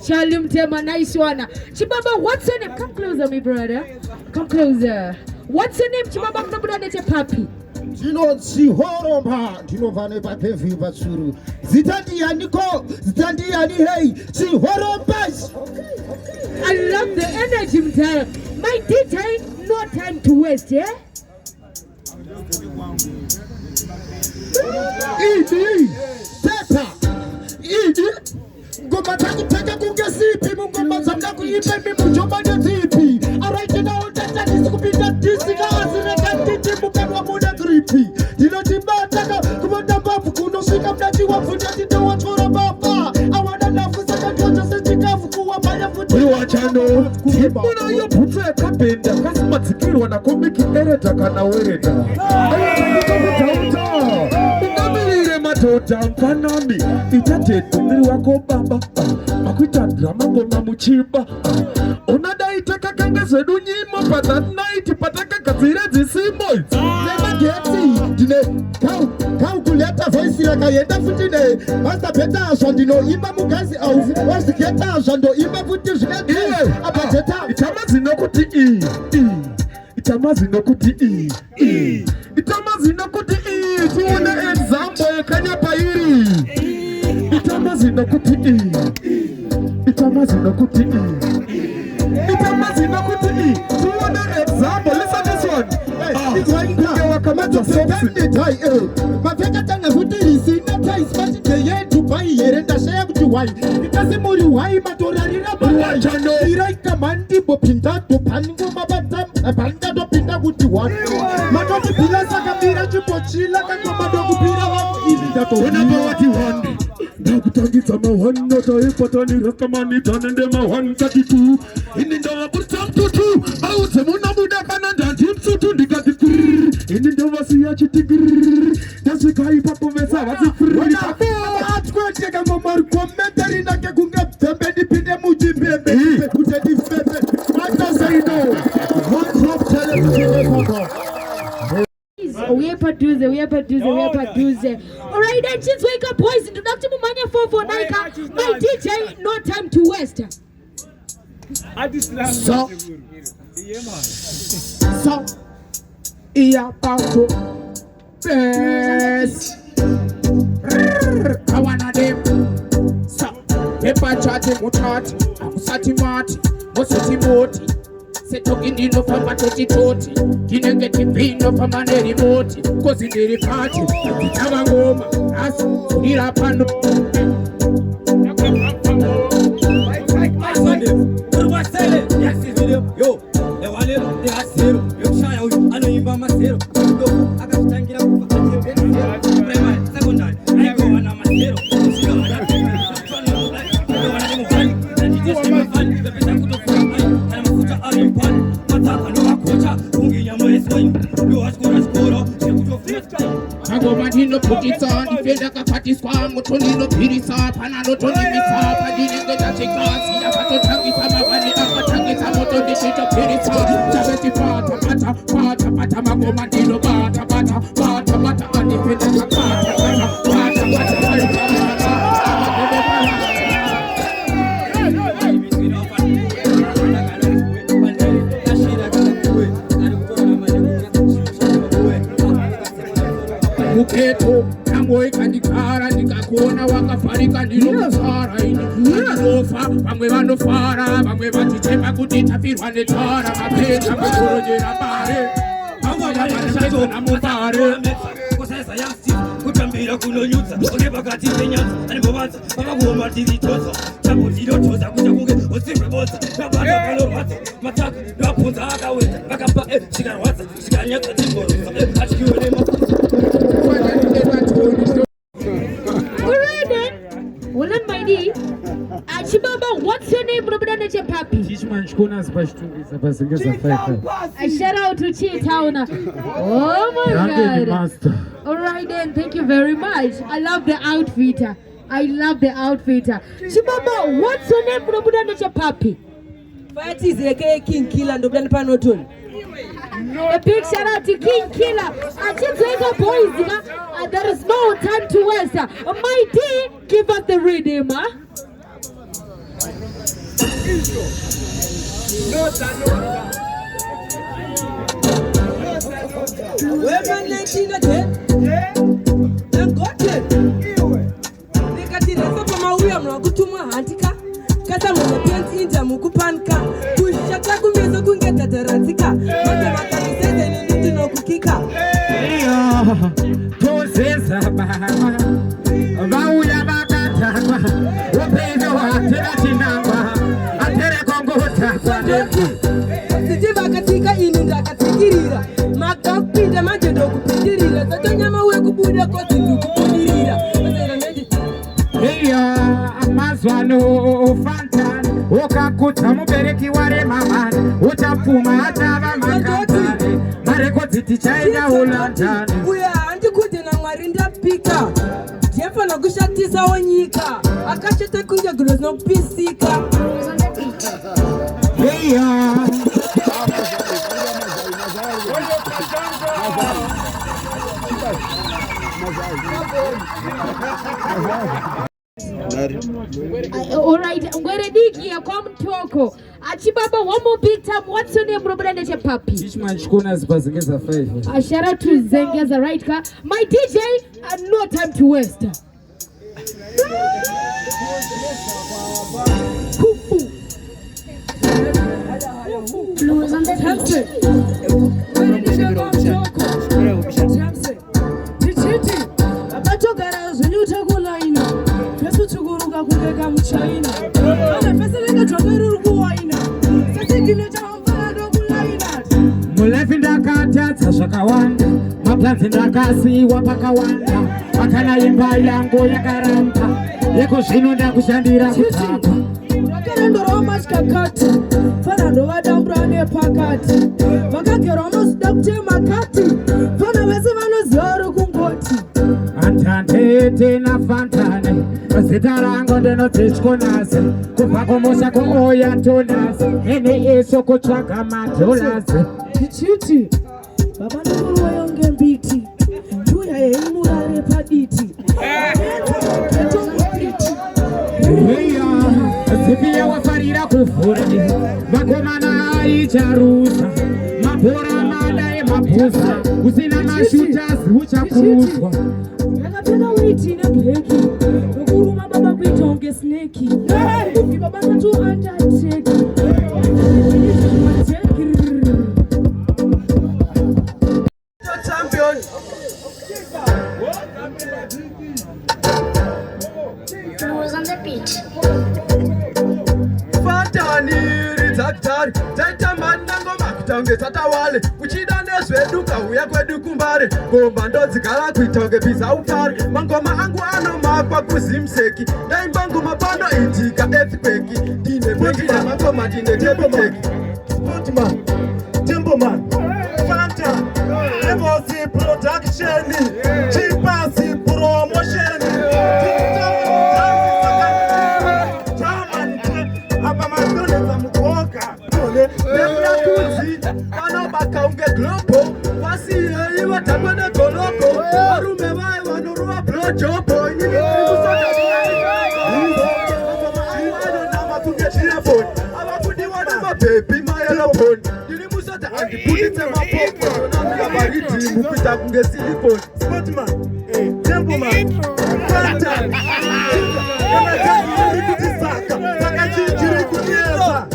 Charlie Mtema, nice one. Chibaba, what's your name? Come closer, my brother. Come closer. What's your name, Chibaba? I'm not going to papi. Chihoromba, Tinovane Papevi Batsuru. Zitandi Yaniko, Zitandi Yani, hey, Chihoromba. I love the energy, Mtema. My DJ, no time to waste, yeah? Idi, Teta, Idi. Ngoma takuteka kungesipi mungoma zamna kuipe mimujomba netipi araite na utata nisikupita disika asireka titi mukanwa muda gripi dino tibataka kumanda mbavu kunosika mdaji wafuta tito wachora baba awana nafusa kanyoja sechikafu kuwa baya futi Iwachano, muna iyo puto ya kapenda kasima tikirwa na komiki ereta kana wereta Tota mfanami itatetu miri wako baba makuita drama ngoma muchimba unadaitaka kangezedu nyimo pa that night pataka kazire zisimo Nema geti dine kau kuleta voice laka yenda futine Master Beta ashandino ima mugazi au Wasi keta ashando ima futi zhigati Apateta Itamazi no kuti Itamazi no kuti Itamazi no kuti Tuone example kanya pairi Itamazi no kuti Itamazi no kuti Itamazi no kuti Tuone example Listen this one It's right now Mato Fekande tai Mafeka tanga futi risina tai Smati teye tupai yerenda shaya kutuwai Ikasi muri wai matorarira bawai Iraika mandi bo pinta to paningo mabatam Panda do pinta kutuwai Mato tipila saka mira chipochila Kakoma do kupira wako ili dato Whenever what you want Nakutangita mawan Nata ipatani rakamani Tanende mawan katitu Inindawa burtam tutu Bause muna muda kananda Jimsutu ndikati Inindawa siya chitigir Dasi kai papo mesa Wasi free Atkweteka ngomaru komentari Nake kunga tembe Dipinde mujibebe Ute difebe Mata saino One Crop Television We are producer. Alright, then since wake up boys, introduction to Mania 449. My DJ, no time to waste. So Iya Banco Best Kawana dem So Pepa chati mutati Akusati mati Mosati moti Setoki ndino famba toti Kinenge tipino famba neri moti Kozi ndiri pati Titava ngoma Asu Surira pano Yo, the one the Asero, yo shaya, I know you by Masero. I got to tank it up for second night. I go on a Masero. Magomandino putisa, defender kapati squam, motonino pirisa, panano tonimisa, padinenge chikasi, apato tangi samawani, apatangi samoto dishito pirisa, chabeti pata, magomandino bata, and defender kapata, Ghetto, Tango ikandikara ndikakuona wakafarika ndinokusara ini ndinofa vamwe vanofara vamwe vachichema kuti tafirwa netara mapedza kutorojera mare vamwe vamashaisona mubare kutambira kunonyutsa une pakati penyanza anembovanza vakakuoma tiritozo tambo tinotoza kuta kunge usimweboza nabata panorwadza mataka ndoapunza akaweta vakapa chikarwadza chikanyatsa timboroza achikionema Chibaba, what's your name? Papi. shout out to Chitauna. Oh my God. All right then, thank you very much. I love the outfitter. Chibaba, what's your name? Your puppy? Fight is a King Killer and the Panoton. A big shout out to King Killer. And boys, there is no time to waste. My D, give us the rhythm, huh? Where man 19 again? Then got it. They got it up from my way. I'm not good to my antica. Kata mwana pianti inja mukupanka. Kushaka kumezo kungeta taratika. Mata makaniseze ni niti no kukika. Toseza baba Vauya bakatagwa Upezo watera chinangwa Atere kongo utakwa Sijiva katika ininda katikirira. Maka kupinda majedo kupindirira. Zato nyama we kubuda kosi kukubudirira. Amazwano Fantan Okakuta mubereki ware mamani Utapuma atava makatani Marekoti tichaida ulantani Uya anti kuti na marinda pika Jefa na kushatisa wanyika Akashata kunja gross no pisika All right, Ngwerediki ya kwa mtoko. Achibaba, one more big time. What's your name, brother? Your puppy. Shout out to Zengeza, right car. My DJ, no time to waste. Blues on the beat. Mulefinda kata shakawanda Maplantinda kasi wapakawanda Makana imba yangu ya karanta Yeko shinonda kushandira kutapa Wakarendo roma shkakati Fanando wadambrane pakati Wakakero mosdokte makati Fana wese vano zoro kungoti Antantete na fantane Zitarango deno tishkonase Kupakomosha ko oya tonase Ene eso kuchaka matolase Chichi Baba nuru wayonge mbiti Tuya ye imurare paditi Zipia wafarira kufurani Makomana aicharusa Mapora madae mapusa Usina mashutasi uchakuruswa Nakapena witi na bleki Ukuruma baba kwitonge sneki Uki baba na 200 cheki Champion Blues on the beat. Fantan iritakitari taita manna ngoma kutange tatawale kuchida nezveduka uya kwedu kumbare ngoma ndodzigara kuitonge biza upare mangoma angu anomakwa kuzimseki daimba ngoma pano itika earthquake ndine beki namakoma ndine teboteki Sportman Templemanzim Fantan Evosi Production Chipaz Promotions Kaunge globo wasi iwa tabana koloko arume vai wanurua blojobo ini kusaka abakudiwa na mabebi mayelopon ili musata andiputite mapopo na kabariti mupita kunge silipon Sportman Templemanzim Fantan kutisaka saka chichiri kunyeza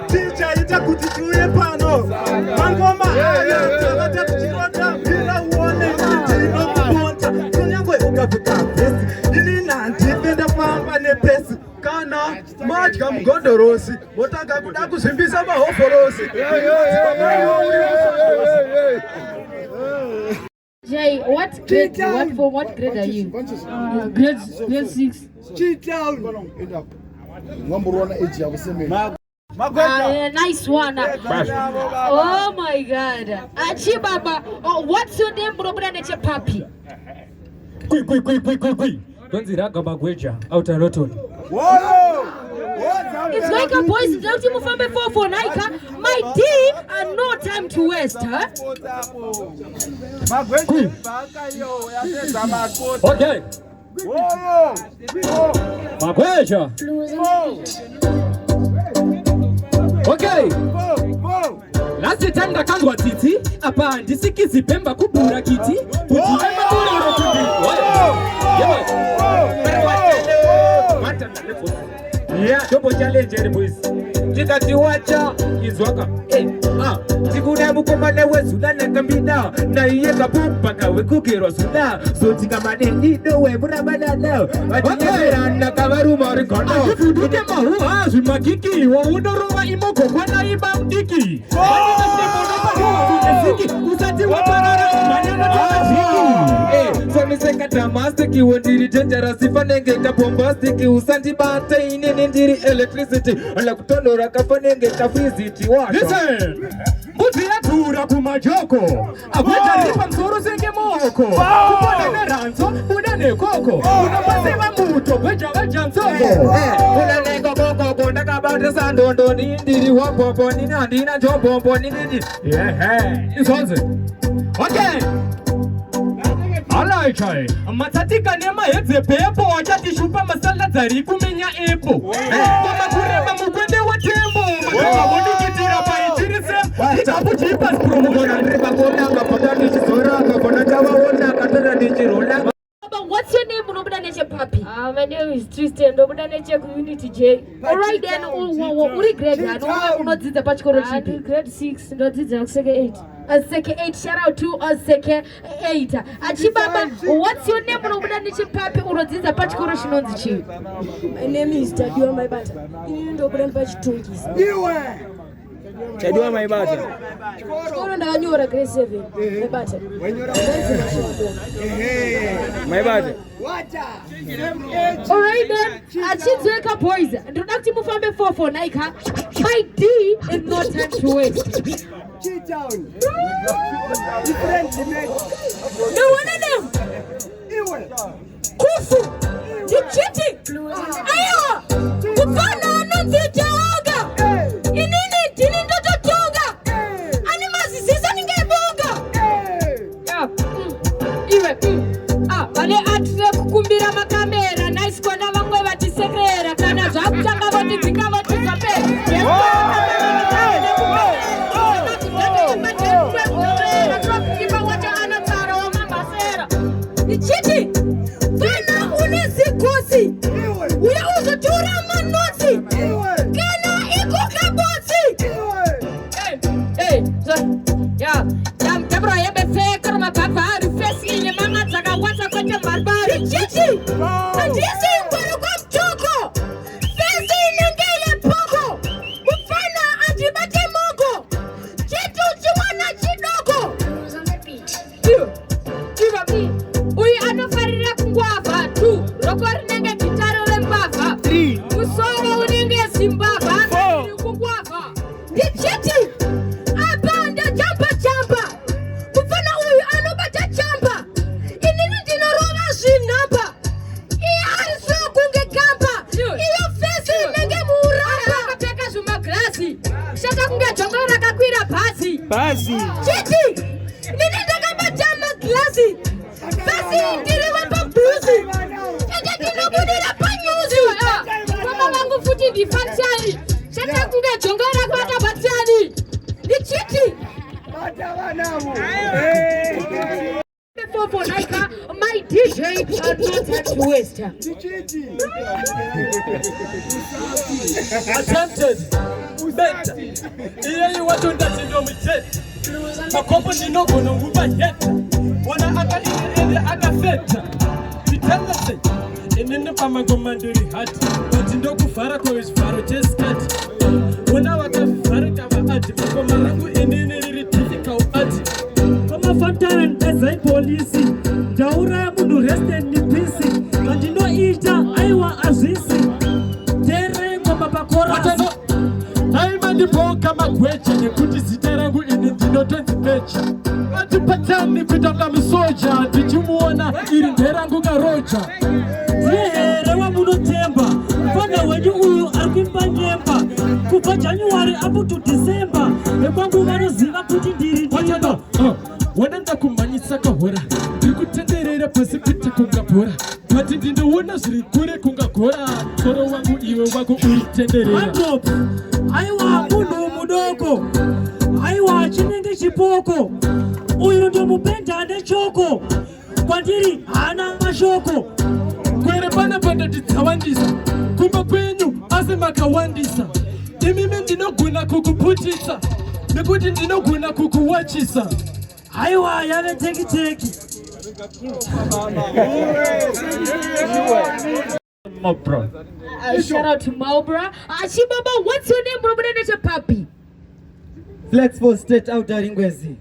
chicha ita kutituye pano mangoma tata kuchirota bila uone ndino kubonta kunyangwe ukavuka pesi ini nandipenda pamba nepesi kana madya mgodorosi motanga kuda kuzimbisa mahoforosi Jay, what grade? What grade are you? Grade 6. Ngambura age yakuseme Nice one. Oh my God. Chibaba, what's your name, bro? Papi. Kui. Don't you Gabagweja out of Roton? It's like a boys, don't you move from before for Nika? My D and no time to waste, huh? Okay. Magweja. Okay. Last time the Kangwa Titi, apa ndisikizi pemba kubura kiti, kutimema Mhloro kundi. Yeah, double challenge boys. Tikati wacha izwaka. Tikuna mukomane wesuda na Kabhidha. Na iye kapumpa kawe kukiro suda. So tikamane nido we burabada leo. Atinyera na kavaruma rikono. Atufuduke mahuwa zimakiki. Wa unorowa imoko kwa na iba mdiki. Usati waparara maneno tunaziki. So miseka tamastiki wondiri dangerous ifanenge kabombastiki. Usanti bata inini ndiri electricity. Ala kutonora kafanenge kafiziti waka. Listen! Muti ya tura kumajoko. Abweta ripa msoro senge moko. Kupone neranzo, unane koko. Unapasema muto, weja msoko. Unane koko, kondaka bata sandondo. Nindiri wapopo, ninandina jombo, ninindi. Yeah, it's all it. Okay! Alright, matatika nema heze pepo wajati shupa masala zari kumenya epo. Mama kureba mukwende wa tembo. Mama wodi kitira pa itiri sem. Ikabu Chipaz Promotions. Riba kona kapata nijisora kapona jawa ona katara nijirola. What's your name, Papi? My name is Tristan. Community J. Alright then, uri grade ya? Unodzinza pachikoro chipi? Grade 6. Ndodzidza Seke 8. Seke 8. Shout out to Seke 8. Chibaba, what's your name, Papi? Unodzinza pachikoro chinonzi chipi? My name is Tadiwa Maibata. Ndobudani pachitungisa. Tadiwa Maibata. Chikoro ndakanyora grade 7. Maibata. Maibata. Alright then, Chizweka boys. Introductive mufambe 4 for Nika. My D is no time to waste. Cheatown. No one of them. Kufu. You cheating. Ayo. Kufana no zijaoga. Inini tinindo totonga. Animasi sisa ningebonga. Iwe. Vale atre kukumbira makamera. Nice kona vangwe vatisekrera. Kana zvakutanga votidzika votisapera. Chichy, fana unezikosi. Uya uzotura manosi. Kana iko kabosi. Hey, yeah. Tabra yebe fake roma bavari fesi nye mama zaka wata kote marbari. Chichy, andisi ngoro kwa mchoko. Fesi nengeye poko. Mufana ajibate mongo. Chitu chiwana chidoko. Blues on the beat. Anofarira kungwava 2 rokori nenge gitaro rembavha 3 musoro unenge zimbabwe 4 kungwava ndichiti abanda jamba mufana uyu anobata chamba inini ndinorova zvinhamba iye ariso kunge gamba iyo fesi inenge muuramba akapfeka zvimagrasi shata kunge jongo rakakwira bhazi chiti nini ndakabata maglasi fesi ndiri wepabhuzi ende ndinobudira panyuzi koma vangu futi ndifatsani shata kunge jongo rakwata batsani ndichiti before Nika, my DJ not time to waste. Attempted. Better. Here you want to that in your mistake. A company no gonna move ahead. Wanna aka in the aka set. The tendency. In the Pama Commandery hat. But in Doku Farako is Faro just cut. When I was a Faraka at the Comarangu in the typical at. Come Fantan as a police. Jaura Mudu rested in peace. And you know Ita, Iowa Azizi. Tere Mama Pakora. I Wandipoka magwecha nekuti zita rangu ini ndinotonzi Mecha. Atipatani kuitanga misoja tichimuona iri nderangu karoja. Here wamunotemba mfana wenyu uyu arikuimba nyemba kubva January up to December ekwangu vanoziva kuti ndiri ndimba. Wanenda kumanyisa kahora ndikutenderera pasi kuti kungapora bati ndinoona zviri kure kungagora soro wangu iwe wako uritenderera. Aiwa munhu mudoko aiwa chinenge chipoko uyu ndomupenda nechoko kwandiri hana mashoko kwere pana pandati dzawandisa kumba kwenyu asi makawandisa imimi ndinogona kukuputisa nekuti ndinogona kukuwachisa. Aiwa yave teki Mhloro. Shout out to Mhloro. Chibaba, what's your name, Robert and Papi? Flex for state out Ngwezi.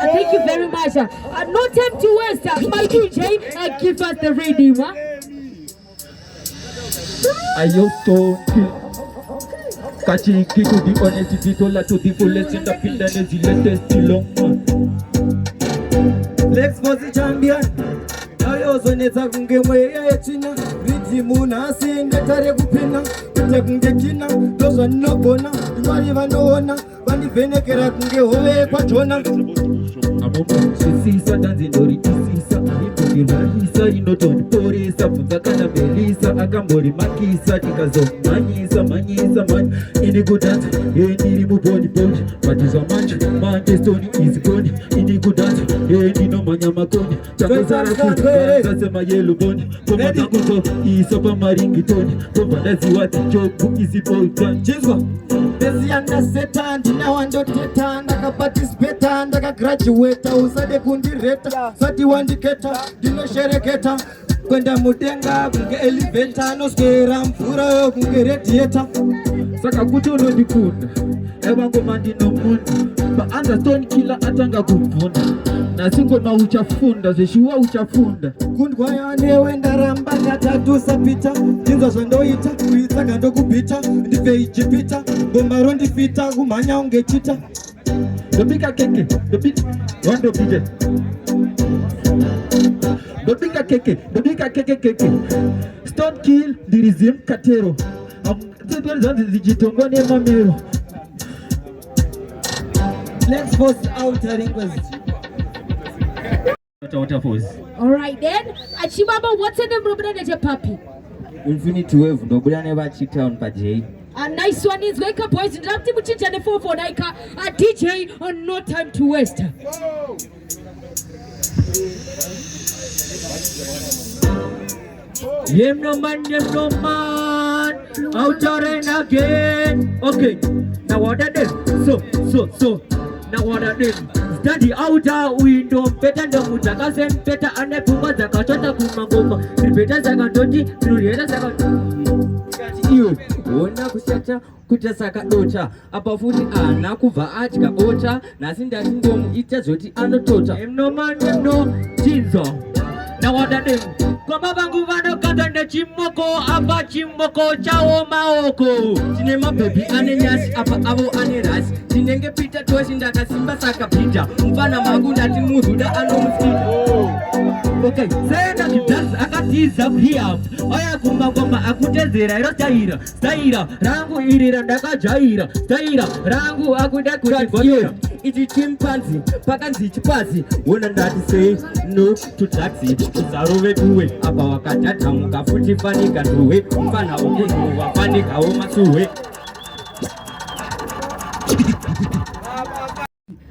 Thank you very much. No time to waste. My DJ, give us the reading. Ayosto Kachi to the honest vitola to the fullest in the pinda the latest long. Flex for the champion. Ayozo neta kunge mweya echina Ritimu nasi ngetare kupina Kute kunge kina Dozo nobona Imari vanoona Vani venekera kunge hove kwa jona Amomo shisisa danzi ndori tisisa Ipoti rahisa inotoni porisa Funzakana melisa Akambori makisa Tikazo manyisa Ini kudanza Niri muboni boni Matiza manchu Mantestoni is gone Ini kudanza Nino manyama koni Takazara Kasema yellow boni Koma takuzo Isopa maringi toni Koma nazi wati joku Easy ball time Chizwa Besi anda seta Ndina wando teta Ndaka participate Ndaka graduate Usade kundireta Sati wandiketa Dino shereketa Kwenda mudenga Kunge elevator No skera mfura Kunge radiator Saka kuchoro ndikunda Ewa ngoma ndino munda Ba understone kila atanga kufunda Na singo na uchafunda Zeshuwa uchafunda Kundwa ya newe ndaramba Katatu sapita Jinzo zondoita Kuitaka ndo kupita Ndife ichipita Bombaro ndifita Kumanya ungechita Dobika keke Wando pije Dobika keke Stone kill Dirizim katero Zijitongone mamero Let's force out Ngwezi. Alright then. Chibaba, what's your name, Robert and Papi? Infinity Wave, nobody never cheat on Pajay. A nice one is Wake Up Boys. Interactive with Chichy and the 4 Naika. A DJ on No Time to Waste. Yem no man, out and again. Okay, now what I did? So. Now what I did? Study outer window, better than Mutaka and better and a Puma Zakachota Kumangoma. Repeaters are going to do, creators are going You, Wona Kusata, Kutasaka Ocha, Apafuti Anna Kuva Achka Ocha, Nasinda Singom, Itazoti, and Tota. No man, no Jinzo. Now what I did? Komabanguvano katanda chimoko apa chimoko chao maoko Cinema baby anenyasi apa avo aneras Cinenge pita toshi ndaka simba saka pita Mfana mangu ndati muzuda anomsita Okay, senda kidance akatiza kuhia Oya kumba akutezera iro Staira, rangu irira ndaka jaira Staira, rangu akuda kuchivonera Iti chimpanzi, pakanzi chipazi Wona ndati say no to taxi Zarove kuwe, apa wakatata muka futi fanika tuwe Mfana ugugu wafanika omasuwe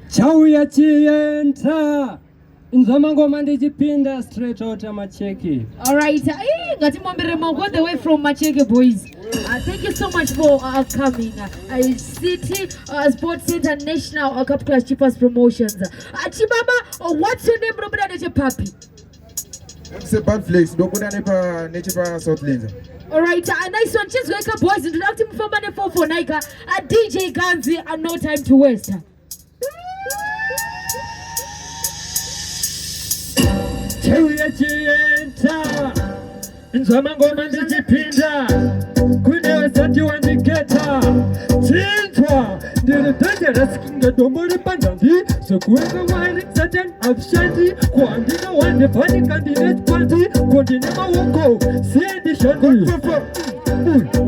Chauya chienta Nzoma ngoma ndijipinda straight out ya Macheki. Alright, all the way from Macheki boys. Thank you so much for coming. City Sports Centre National Cup Clash Chipaz Promotions. Chibaba, what's your name, Robert and Papi? C'est pas flex, donc on n'est pas South Lens. Alright, nice one. Just wake up boys, introducing for Money 4 Naika, a DJ Gunz, and no time to waste. Chauya chienta Nzoma ngoma ndijipinda Kune wasati wandiketa dangerous kinga dombole pandangi so kuweka wine certain abshanti kuandika wande fani candidate party continue mawoko siendi shandi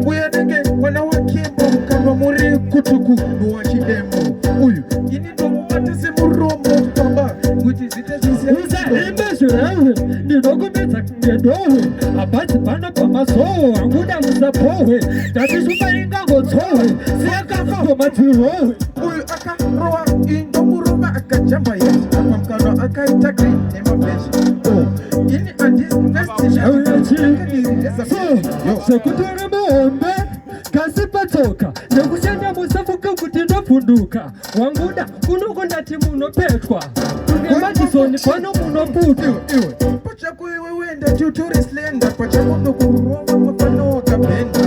uya nenge wana wakimbo kama muri kutuku nuwa chidemo uyu ini ndomu matese muromo pamba kuti zita zisi uza imeshurewe ninokumeza kingedowe abati pano pamasowe anguda musapowe tatisupa ingangotsowe siyakafa matirowe uyu akarowa indomuroma akajamba yesu apa mkano akaita green nemafeshi ini andisvestishaakadireza sekutore muombe kasi patoka nekushanda musafuka kuti ndofunduka wanguda kunokondati munopetwa kungemadisoni pano munoputa iwe pachako iwe wenda tutorislenda pachako ndokurova mafano kapenda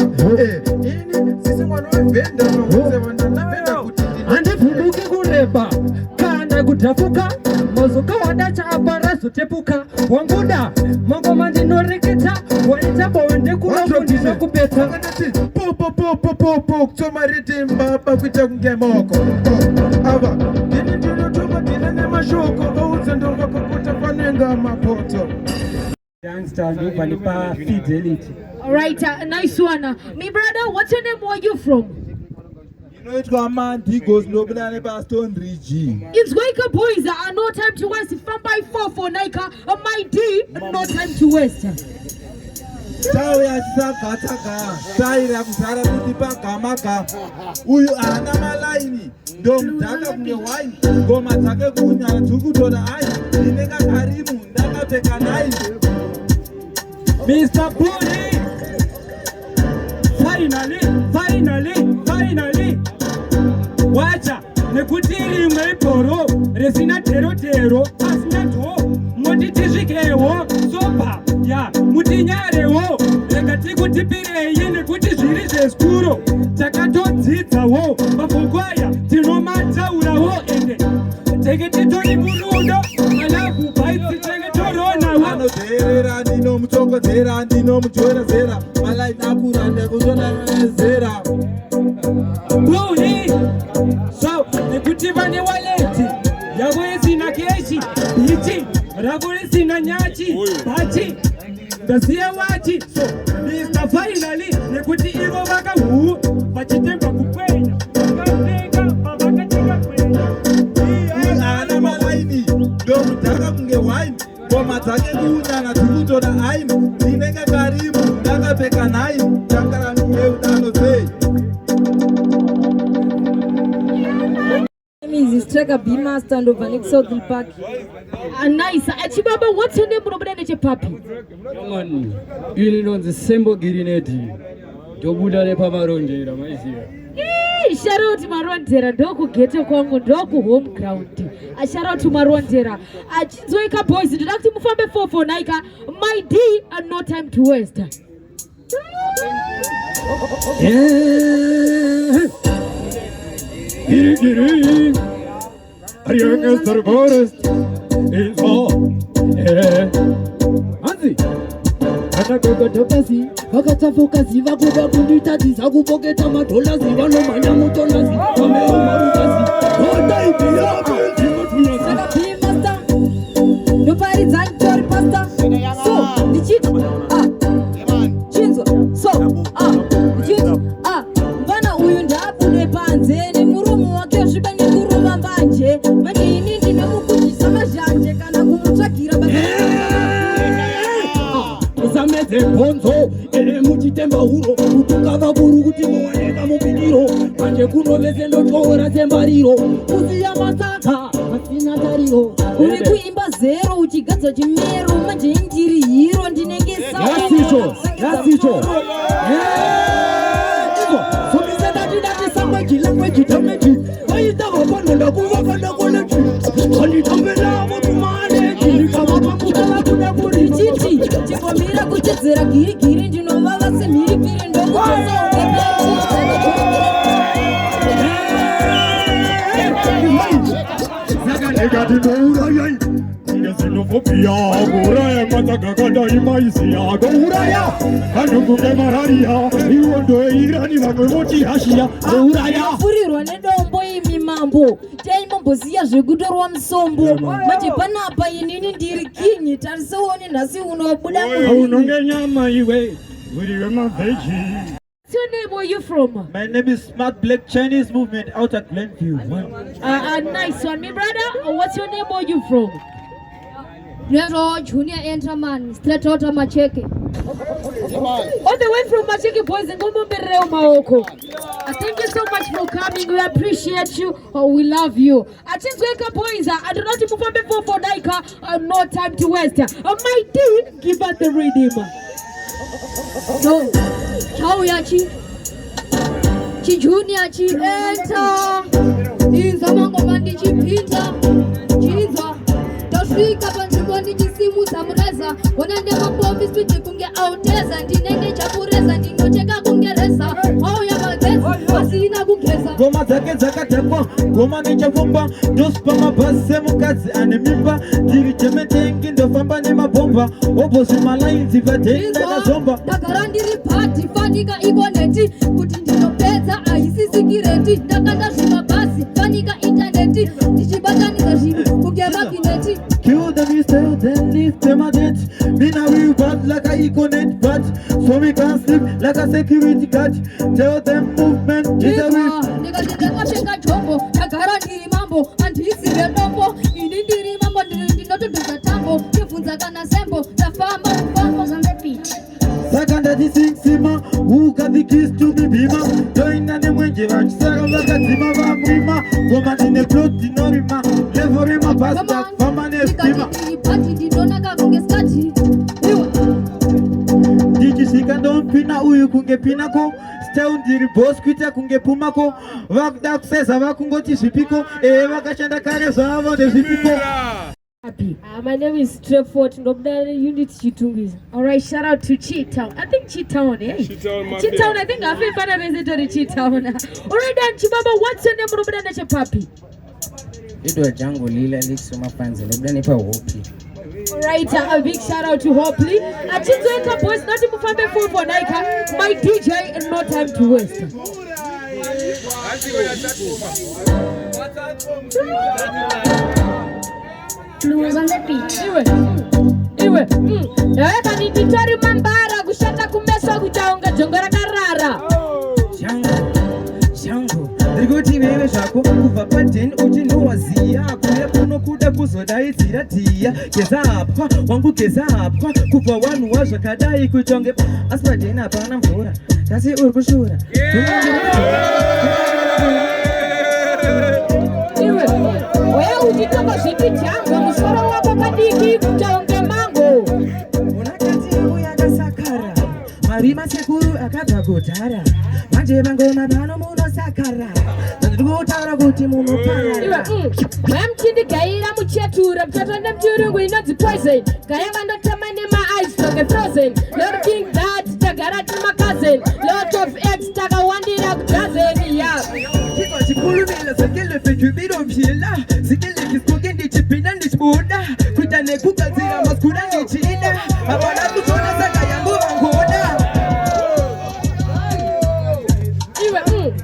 ini sisi mwana wevenda nokuze vandanavenda kuti handifunduki kureba kana kudhafuka mazoka wadacha aparazo tepuka wanguda mangoma ndinoreketa waita bonde kunofundisa kupeta popopopopopo kutomaridimba pakuita kunge moko ava ini ndinotoma ndina nemashoko oudza ndovakakuta panenga mapoto fidelity. All right, nice one. Me brother, what's your name? Where you from? It's man, he goes no banana by Stone Ridge. It's Waker boys. No time to waste. From by 4 for Nika. My D, no time to waste. Tawe ataka taka. Taira kusara kutipa kamaka. Uyu ana malaini. Dom taka mne wine. Ngoma take kunya tukutoda ai. Nineka karimu ndaka peka nai. Mr. Pony. Finally. Wacha nekutiri mweiporo resina tero asina to motitizvikewo sopa ya mutinyarewo rekati kutipirei nekuti zviri zveskuro takatodzidzawo mabhukwaya tinomataurawo ende tenge titori murudo alafu baitsi tenge toronawo anozerera ndinomutokodzera ndinomujorazera malaini akuranda kuzonazera Pony. So, nekuti vane waleti yavo isina keshi ichi ravo risina nyachi bachi ndasiya wachi so Mr. Finally nekuti ivo vaka vachitemba kupenya vakatenga vakatenga kwenya ana malaini ndomutaka kunge wine ngoma dzake kuunana tikutoda aini ndinenge karimu ndakapfeka nai tangarangeudano sei Is striker B master and over next South Park. Nice. Achibaba, what's your name? Brother Papi. Come on. You know the symbol Girineti. Tobuda le Pamarondera, my dear. Shout out to Marondera, Doku Ghetto Congo, Doku home ground. I shout out to Marondera. Zoika boys, did not move from before for Nika. My D and no time to waste. Giri, a youngest forest is all. Anzi, atakoka topasi, akatafokazi vakuba kunditazi zakupoketa matolazi vanomanya mutolazi vameomarukasi odaibiyabe Striker B master. Nobody designed to pasta. So, the chick. Chinzo. So, Chinzo. Mbana uyu ndapune panze ni murumu wake zvibani kuruma mbanje. Manje ini ndinamukujisa mazhanje kana kumutsvagira basa. Zameze bonzo muchitemba huro kutukava kuru kuti muwaneka mupiniro manje kunovese ndotora sembariro kuziya masaka asina tariro uri kuimba zero uchigadza chimero manje ndiri hiro ndinenge yasicho language damage waita vapanonda kuvakanda college anditambela mutumane kama pakutala kuda kuri chichi chipomira kuchedzera girigiri ndinovava semhiripiri ndokuzakanekatinourayai nesinofobia kuuraya matakakanda imaisiya kouraya kanokunge mararia iwo ndoeirani vamwe votihashiya kouraya furirwa nedombo imi mambo taimboziya zvekutorwa musombo manje panapa inini ndiri kinyi tarisoone nhasi unobuda unonge nyama iwe uri wemaveji. What's your name? Where are you from? My name is Smart Black Chinese Movement out at Glenview. Nice one, me brother. What's your name? Where are you from? Lero Junior Enterman, straight out of Macheke. All the way from Macheke boys and Ngoma Bereo Maoko. Thank you so much for coming. We appreciate you. We love you. I think wake up boys. I do not move before for Daika. No time to waste. My team, give us the rhythm. So, how ya chi Junior chi enter. Inza Ngoma ndichi pinza. Chiza. Tafika panzimbo ndichisimu samureza. Wana ndema pombi switi kunge auteza. Ndinenge chapureza. Ndinocheka kungereza. How ya bageza. Wasina kugeza. Ngoma zake zakatekwa. Ngoma nichafumba. Dospa mabase mukazi anemimba. Tiri chemetengi ndofamba ni mabomba. Obosi malainzi vatenda na zomba. Takarandiri party fanika ikoneti. Kuti ndinopedza aisisikireti. Ndakanda zvimabasi fanika interneti. Ndichibataniza zvinhu kugemakineti. Kill them, you tell them, lift them a debt. Me now we bad like a iconic bat. So we can sleep like a security guard. Tell them movement is a whip. Nigga, shaka jumbo. Takarandiri mambo. Antisire nombo. Inindiri mambo. Ndinotoduza tambo. Kifunza kana sembo. Tafamba ufambo on the beat. Sakanda disima. Who got the keys to me bima? Join and them when you watch. Sakanda vakazima vamima. Ngoma tine plot dinorima. Levorima basta. Ndichisika ndompina uyu kunge pinako steu ndiri boss kuita kunge pumako vakuda kuseza vakungoti zvipiko vakashanda kare zvavo ndezvipiko. My name is Trefort Nobda Unit Chitungiza. Alright, shout out to Cheetown. I think Cheetown, eh? Cheetown, I think I've been a visitor to Cheetown. Alright then, Chibaba, what's your name, Robert and Papi? Idwa jangu lila lisoma panze Robda nipa Hopi. Alright, a big shout out to Hopley. I just wake up boys, not to find full for Naika. My DJ and no time to waste. Blues on the beat. Iwe. Naeka nititari mambara kushata kumesa kutaonga jongora karara. Shango. Rigoti wewe shako kuva paten uchinowaziya kuya kuno kuda kuzodaidzira tiya keza apwa wangu keza apwa kuva wanhu wazvakadai kuchonge asipateni hapana mvura kasi uri kushura iwe weya uchitamba zviti janga musoro wako kadiki kutaonge mango unakati yangu yakasakara marima sekuru akabva kudhara manje vangoma pano munosakara ndikutaura kuti munopara iwe vamchindigaira muchetura mtatanda mchirungu inonzi poison gaya vandotama nema-ice toke frozen lord king that tagara timakazeni lot of x takawandira kudazeni ya chiko chikurumira sekelefekubiro mphila sikelekisikoke ndichipinda ndichibuda kuita nekugadzira maskura ndichida avana kuzona saka yangu vangoda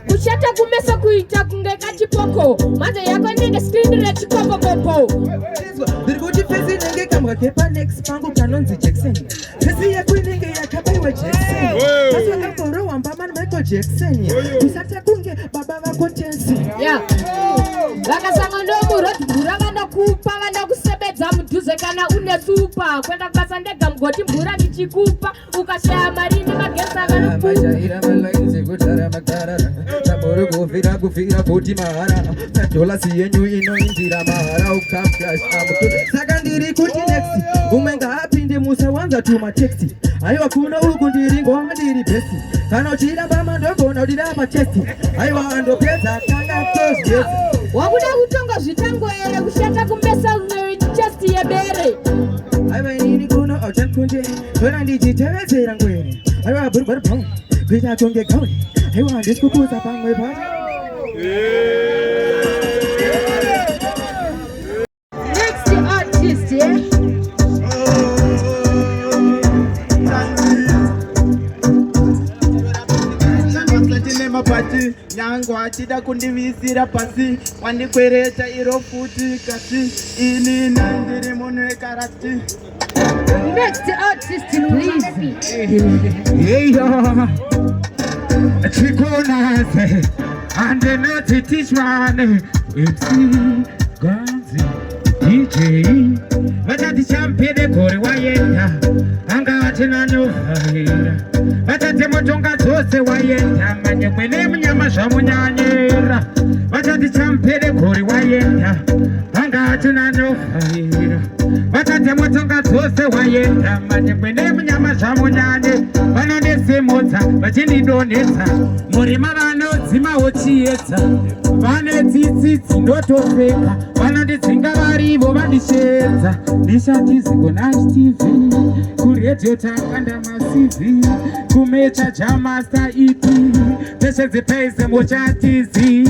kushata kumesa kuita kunge kachipoko manje yako ndenge screen rechikoko popo ndiri kuti pesi inenge kamwa kepa next pangu kanonzi Jackson pesi yako inenge yakabaiwa Jackson asi wakamborowa mbamani Michael Jackson usati kunge baba vako tensi vakasanga ndomurotbhura vanokupa vanokusebedza mudhuze kana une supa kwenda kubasa ndega mugoti mvura ndichikupa ukashaya mari nemagesi kufira kuti mahara dola siyenyu inoinzira mahara ukaflash saka ndiri kuti next umwe ngaapinde musawanza tuma texti aiwa kuna uku ndiri ngoma ndiri besti kana uchiramba mandogona udirapa chesti aiwa andopedza kana tozgezi wakuda kutonga zvitango here kushata kumesa chesti yebere aiwa inini kuno auchankunde tona ndichitevedzera ngwere aiwa burbaribom kuita konge gauni aiwa ndisikukuza pamwe pati next artist, yeah? pati nyango achida kundivisira pasi wandikwereta iro futi kasi ini ndiri munhu wekarati. Next artist, please. Chikonaze and not teach man. It's Gunz DJ. But at the champion the Kore wayenda. Anga tina no fire. But at the motonga tose wayenda. Manye kwene mnyama shamunyanyera. But at the champion the Kore wayenda. Anga tina no fire. But at the motonga tose wayenda. Manye kwene mnyama shamunyanyera. Bano nese mota. Bachini doneta. Morima bano zima ochieta. Vane titi tindotofeka. Vano nditsinga varivo vandishedza. Ndishatizi kuNash TV. Kuredio takanda masivi. Kumecha jamasta EP. Peshe zipeze mochatizi.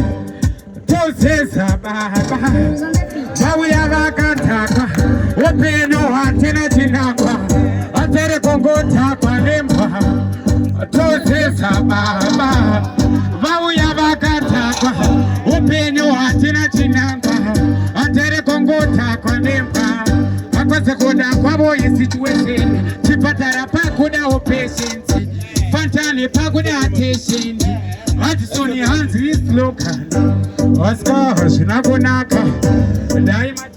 Tozeza baba. Mawuya vakataka. Openo hatena chinangwa. Atere kongota kwa nemba. Tozeza baba. Mawuya vakataka. Openo hatena chinangwa. Atere kongota kwa nemba. Akwese koda kwabo ye situation. Chipatara pakuda o patience. Fantan pakuda attention. Atisoni hands is local. Oscar shinagonaka. Daima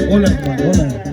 All right, man, all right.